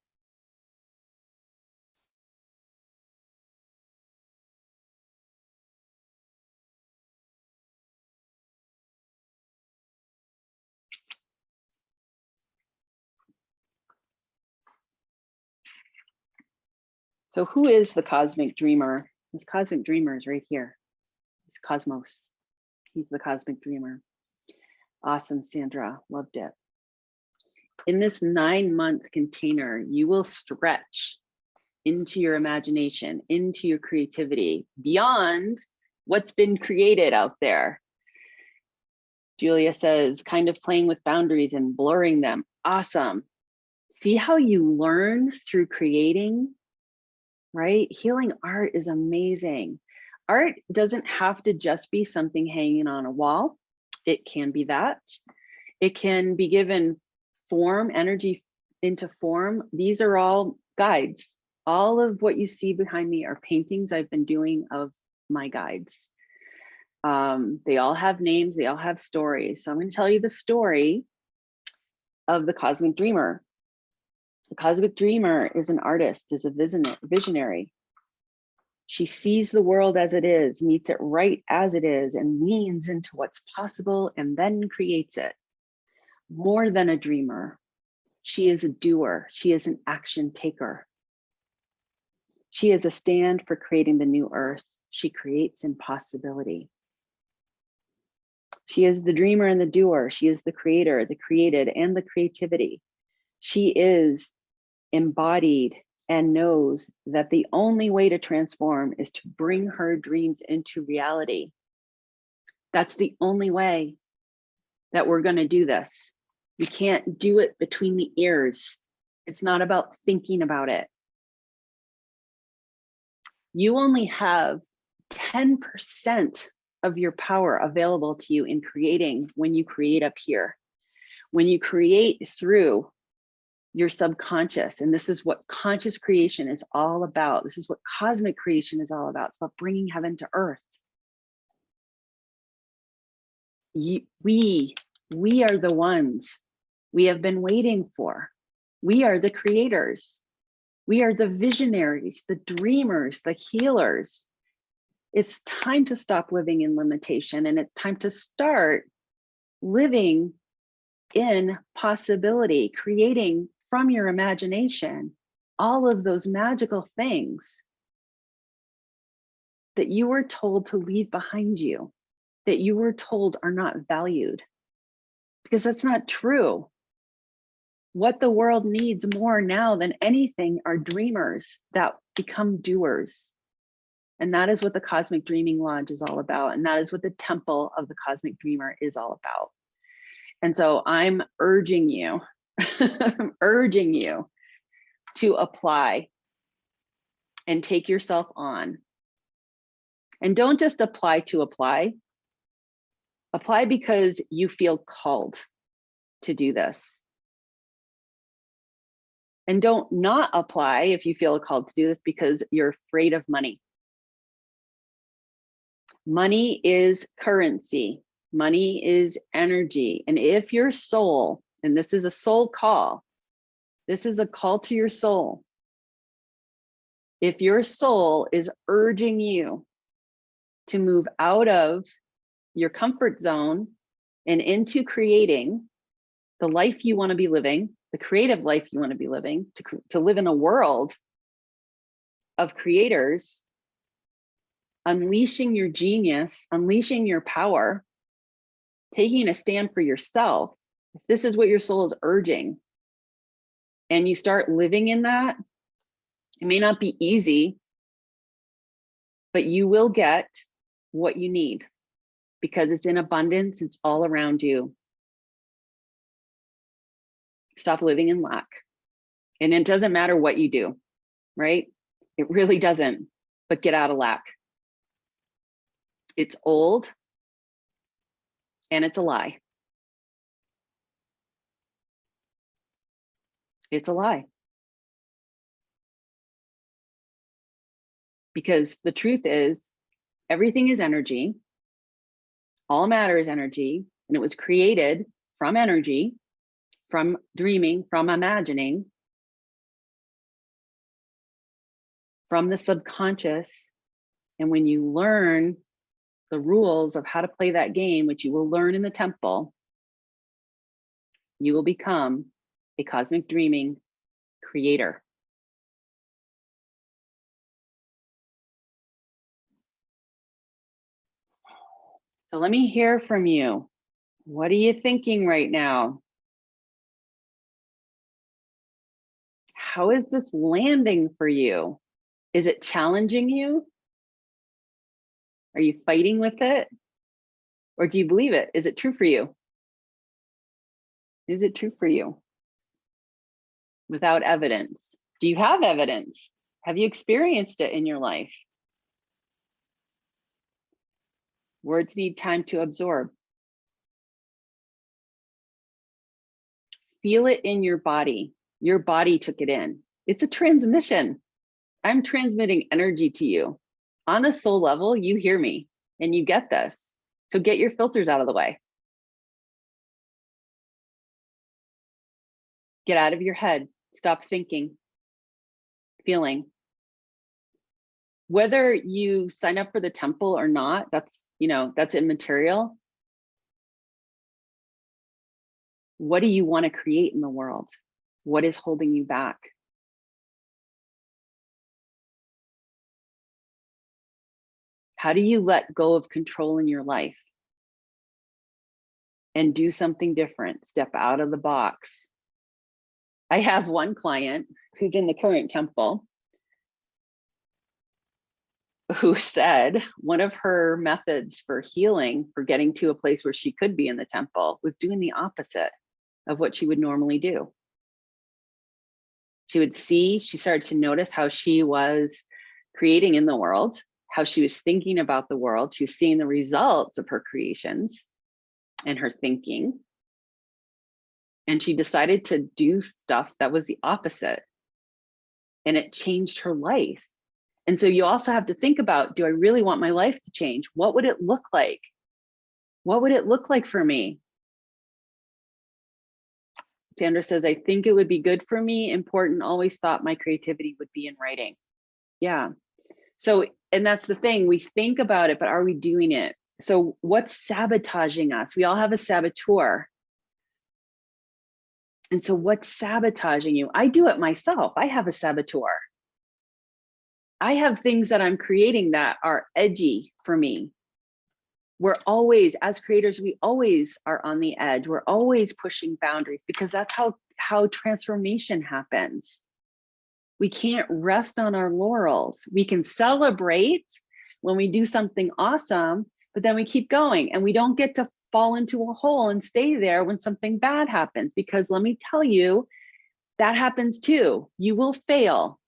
So who is the cosmic dreamer? This cosmic dreamer is right here. It's Cosmos. He's the cosmic dreamer. Awesome, Sandra. Loved it. In this 9-month container, you will stretch into your imagination, into your creativity, beyond what's been created out there. Julia says, kind of playing with boundaries and blurring them. Awesome. See how you learn through creating? right? Healing art is amazing. Art doesn't have to just be something hanging on a wall. It can be that. It can be given form, energy into form. These are all guides. All of what you see behind me are paintings I've been doing of my guides. They all have names, they all have stories. So I'm going to tell you the story of the Cosmic Dreamer. The Cosmic Dreamer is an artist, is a visionary. She sees the world as it is, meets it right as it is, and leans into what's possible and then creates it. More than a dreamer, she is a doer. She is an action taker. She is a stand for creating the new earth. She creates impossibility. She is the dreamer and the doer. She is the creator, the created, and the creativity. She is embodied and knows that the only way to transform is to bring her dreams into reality. That's the only way that we're going to do this. We can't do it between the ears. It's not about thinking about it. You only have 10% of your power available to you in creating when you create up here. When you create through your subconscious, and this is what conscious creation is all about. This is what cosmic creation is all about. It's about bringing heaven to earth. We are the ones we have been waiting for. We are the creators. We are the visionaries, the dreamers, the healers. It's time to stop living in limitation, and it's time to start living in possibility, creating from your imagination all of those magical things that you were told to leave behind you, that you were told are not valued, because that's not true. What the world needs more now than anything are dreamers that become doers. And that is what the Cosmic Dreaming Lodge is all about. And that is what the Temple of the Cosmic Dreamer is all about. And so I'm urging you, I'm urging you to apply and take yourself on. And don't just apply to apply. Apply because you feel called to do this. And don't not apply if you feel called to do this because you're afraid of money. Money is currency. Money is energy. And if your soul, and this is a soul call, this is a call to your soul. If your soul is urging you to move out of your comfort zone and into creating the life you want to be living, the creative life you want to be living, to live in a world of creators, unleashing your genius, unleashing your power, taking a stand for yourself, if this is what your soul is urging, and you start living in that, it may not be easy, but you will get what you need because it's in abundance, it's all around you. Stop living in lack. And it doesn't matter what you do, right? It really doesn't, but get out of lack. It's old and it's a lie. It's a lie. Because the truth is, everything is energy. All matter is energy, and it was created from energy, from dreaming, from imagining, from the subconscious. And when you learn the rules of how to play that game, which you will learn in the temple, you will become a cosmic dreaming creator. So let me hear from you. What are you thinking right now? How is this landing for you? Is it challenging you? Are you fighting with it? Or do you believe it? Is it true for you? Is it true for you? Without evidence. Do you have evidence? Have you experienced it in your life? Words need time to absorb. Feel it in your body. Your body took it in. It's a transmission. I'm transmitting energy to you. On a soul level, you hear me and you get this. So get your filters out of the way. Get out of your head. Stop thinking, feeling. Whether you sign up for the temple or not, that's immaterial. What do you want to create in the world? What is holding you back? How do you let go of control in your life and do something different? Step out of the box. I have one client who's in the current temple who said one of her methods for healing, for getting to a place where she could be in the temple, was doing the opposite of what she would normally do. She started to notice how she was creating in the world, how she was thinking about the world. She was seeing the results of her creations and her thinking. And she decided to do stuff that was the opposite. And it changed her life. And so you also have to think about, do I really want my life to change? What would it look like? What would it look like for me? Sandra says, I think it would be good for me. Important, always thought my creativity would be in writing. Yeah. So, and that's the thing, we think about it, but are we doing it? So what's sabotaging us? We all have a saboteur. And so what's sabotaging you? I do it myself. I have a saboteur. I have things that I'm creating that are edgy for me. We're always, as creators, we always are on the edge. We're always pushing boundaries because that's how transformation happens. We can't rest on our laurels. We can celebrate when we do something awesome, but then we keep going and we don't get to fall into a hole and stay there when something bad happens, because let me tell you, that happens too. You will fail.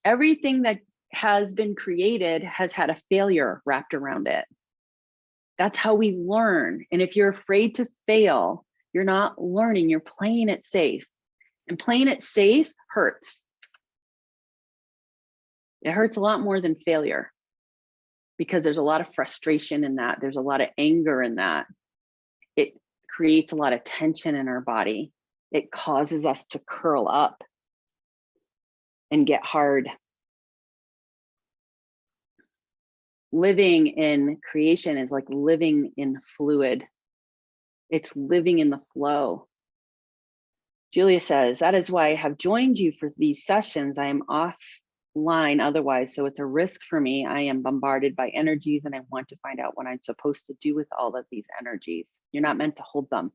Everything that has been created has had a failure wrapped around it. That's how we learn. And if you're afraid to fail, you're not learning, you're playing it safe. And playing it safe hurts. It hurts a lot more than failure because there's a lot of frustration in that. There's a lot of anger in that. It creates a lot of tension in our body. It causes us to curl up and get hard. Living in creation is like living in fluid. It's living in the flow. Julia says, that is why I have joined you for these sessions. I am offline otherwise, so it's a risk for me. I am bombarded by energies and I want to find out what I'm supposed to do with all of these energies. You're not meant to hold them.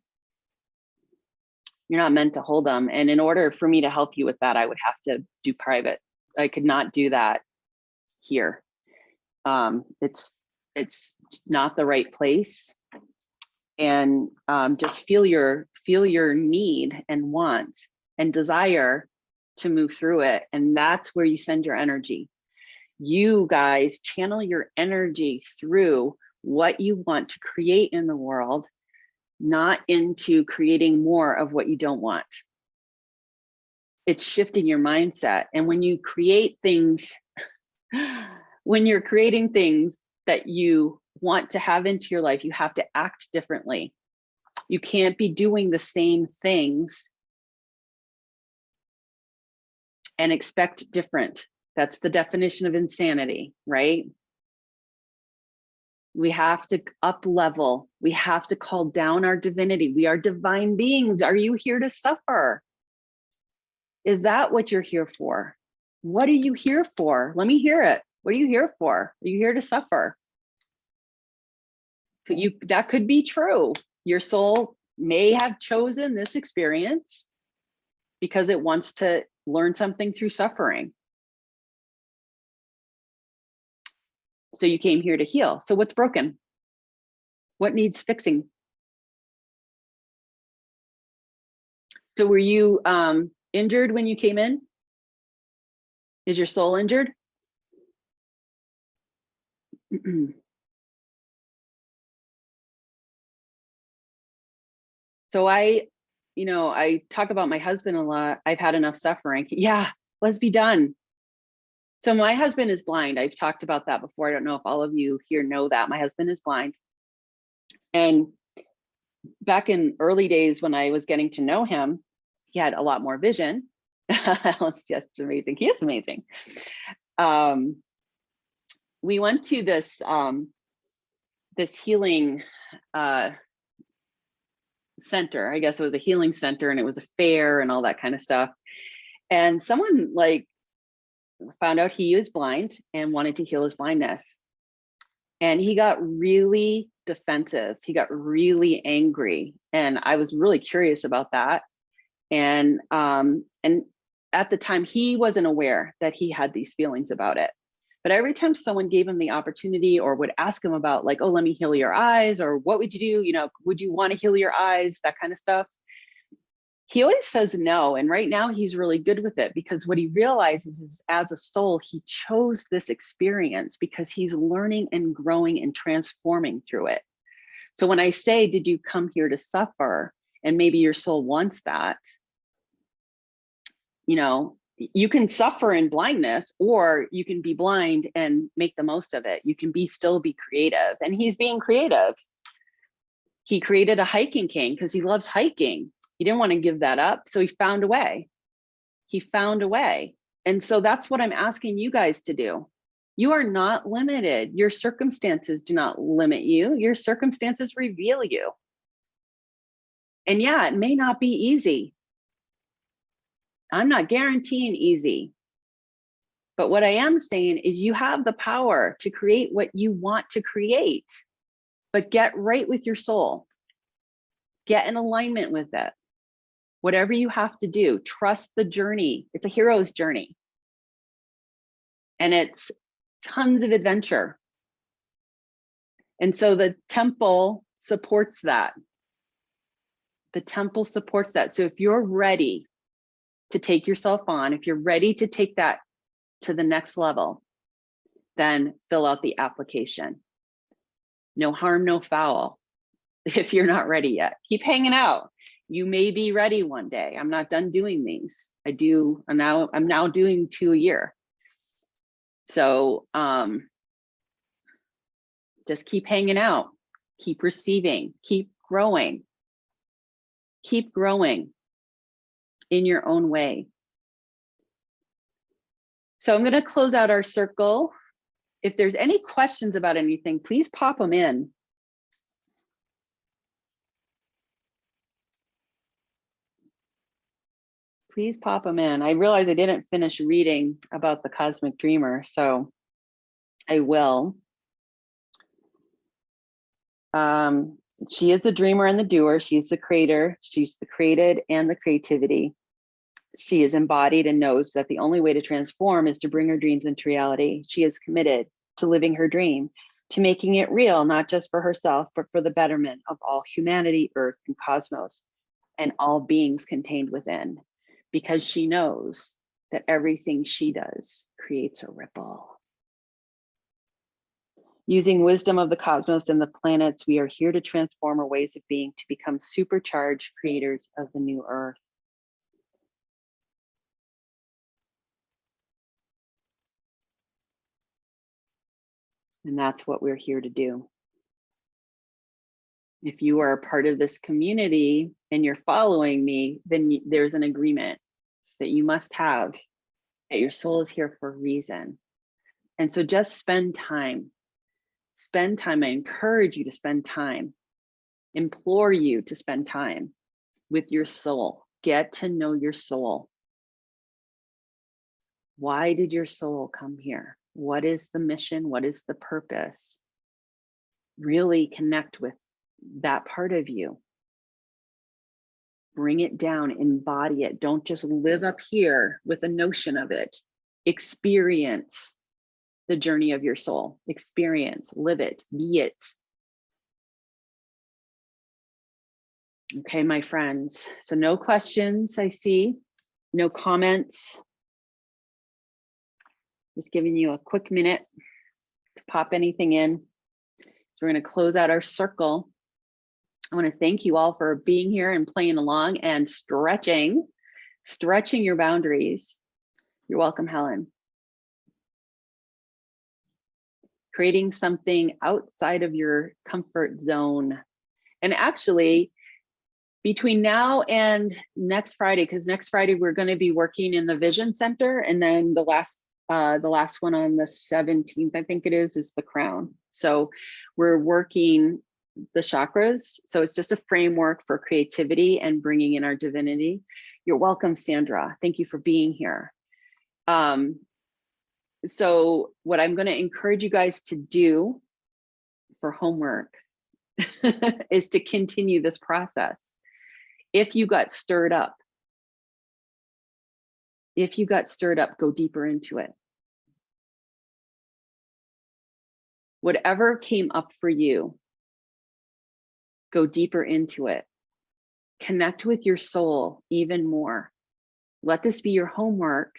You're not meant to hold them. And in order for me to help you with that, I would have to do private. I could not do that here. It's not the right place. And just feel your need and want and desire to move through it. And that's where you send your energy. You guys channel your energy through what you want to create in the world, not into creating more of what you don't want. It's shifting your mindset. And when you create things, when you're creating things that you want to have into your life, you have to act differently. You can't be doing the same things and expect different. That's the definition of insanity, right? We have to up level. We have to call down our divinity. We are divine beings. Are you here to suffer? Is that what you're here for? What are you here for? Let me hear it. What are you here for? Are you here to suffer? That could be true. Your soul may have chosen this experience because it wants to learn something through suffering. So you came here to heal. So what's broken? What needs fixing? So were you injured when you came in? Is your soul injured? So I talk about my husband a lot. I've had enough suffering. Yeah, let's be done. So my husband is blind. I've talked about that before. I don't know if all of you here know that. My husband is blind. And back in early days when I was getting to know him, he had a lot more vision. It's just amazing. He is amazing. We went to this healing center. I guess it was a healing center, and it was a fair and all that kind of stuff. And someone like found out he was blind and wanted to heal his blindness. And he got really defensive. He got really angry. And I was really curious about that. And at the time, he wasn't aware that he had these feelings about it. But every time someone gave him the opportunity or would ask him about like, oh, let me heal your eyes, or what would you do? You know, would you want to heal your eyes? That kind of stuff. He always says no. And right now he's really good with it, because what he realizes is as a soul, he chose this experience because he's learning and growing and transforming through it. So when I say, did you come here to suffer? And maybe your soul wants that, you know, you can suffer in blindness, or you can be blind and make the most of it. You can still be creative. And he's being creative. He created a hiking king because he loves hiking. He didn't want to give that up. So he found a way. He found a way. And so that's what I'm asking you guys to do. You are not limited. Your circumstances do not limit you. Your circumstances reveal you. And yeah, it may not be easy. I'm not guaranteeing easy. But what I am saying is you have the power to create what you want to create. But get right with your soul. Get in alignment with it. Whatever you have to do, trust the journey. It's a hero's journey. And it's tons of adventure. And so the temple supports that. The temple supports that. So if you're ready to take yourself on, if you're ready to take that to the next level, then fill out the application. No harm, no foul. If you're not ready yet, keep hanging out. You may be ready one day. I'm not done doing these. I'm now doing 2 a year. So just keep hanging out, keep receiving, keep growing in your own way. So I'm going to close out our circle. If there's any questions about anything, please pop them in. Please pop them in. I realize I didn't finish reading about the cosmic dreamer, so I will. She is the dreamer and the doer. She's the creator. She's the created and the creativity. She is embodied and knows that the only way to transform is to bring her dreams into reality. She is committed to living her dream, to making it real, not just for herself, but for the betterment of all humanity, earth, and cosmos, and all beings contained within, because she knows that everything she does creates a ripple. Using wisdom of the cosmos and the planets, we are here to transform our ways of being, to become supercharged creators of the new earth. And that's what we're here to do. If you are a part of this community and you're following me, then there's an agreement that you must have, that your soul is here for a reason. And so just spend time. Spend time. I encourage you to spend time. Implore you to spend time with your soul. Get to know your soul. Why did your soul come here? What is the mission? What is the purpose? Really connect with that part of you. Bring it down, embody it. Don't just live up here with a notion of it. Experience the journey of your soul. Experience, live it, be it. Okay, my friends. So no questions, I see. No comments. Just giving you a quick minute to pop anything in. So we're going to close out our circle. I want to thank you all for being here and playing along and stretching your boundaries. You're welcome, Helen. Creating something outside of your comfort zone. And actually, between now and next Friday, because next Friday we're going to be working in the Vision Center, and then the last one on the 17th, I think it is the crown. So we're working the chakras. So it's just a framework for creativity and bringing in our divinity. You're welcome, Sandra. Thank you for being here. So what I'm going to encourage you guys to do for homework is to continue this process. If you got stirred up, go deeper into it. Whatever came up for you, go deeper into it. Connect with your soul even more. Let this be your homework.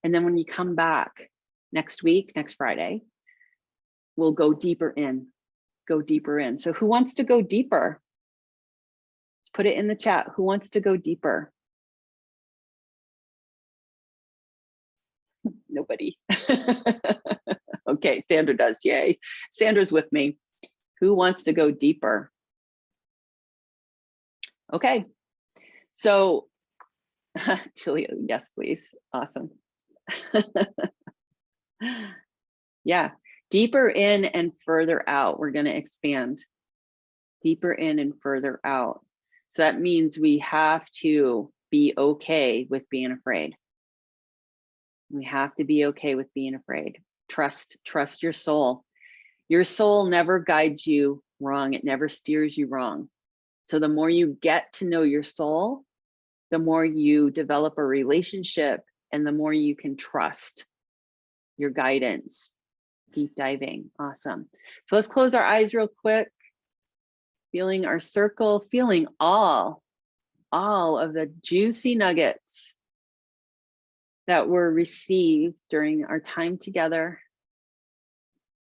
And then when you come back next week, next Friday, we'll go deeper in. Go deeper in. So who wants to go deeper? Put it in the chat. Who wants to go deeper? Nobody. Okay, Sandra does. Yay. Sandra's with me. Who wants to go deeper? Okay. So, Julia, yes, please. Awesome. Yeah. Deeper in and further out. We're going to expand. Deeper in and further out. So that means we have to be okay with being afraid. We have to be okay with being afraid. Trust your soul. Your soul never guides you wrong. It never steers you wrong. So the more you get to know your soul, the more you develop a relationship and the more you can trust your guidance. Deep diving. Awesome. So let's close our eyes real quick. Feeling our circle, feeling all of the juicy nuggets that were received during our time together,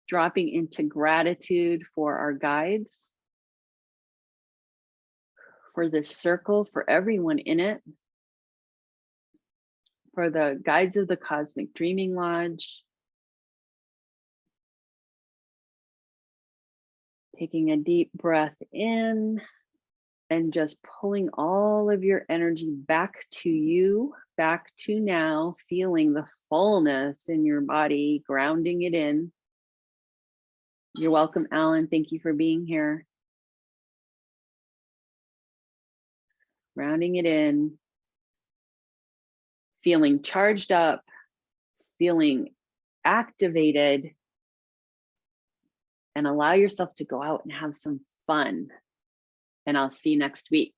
dropping into gratitude for our guides, for this circle, for everyone in it, for the guides of the Cosmic Dreaming Lodge. Taking a deep breath in and just pulling all of your energy back to you, back to now, feeling the fullness in your body, grounding it in. You're welcome, Alan. Thank you for being here. Grounding it in, feeling charged up, feeling activated, and allow yourself to go out and have some fun. And I'll see you next week.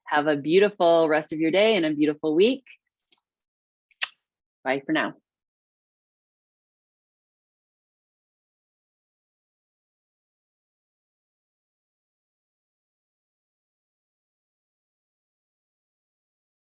Have a beautiful rest of your day and a beautiful week. Bye for now.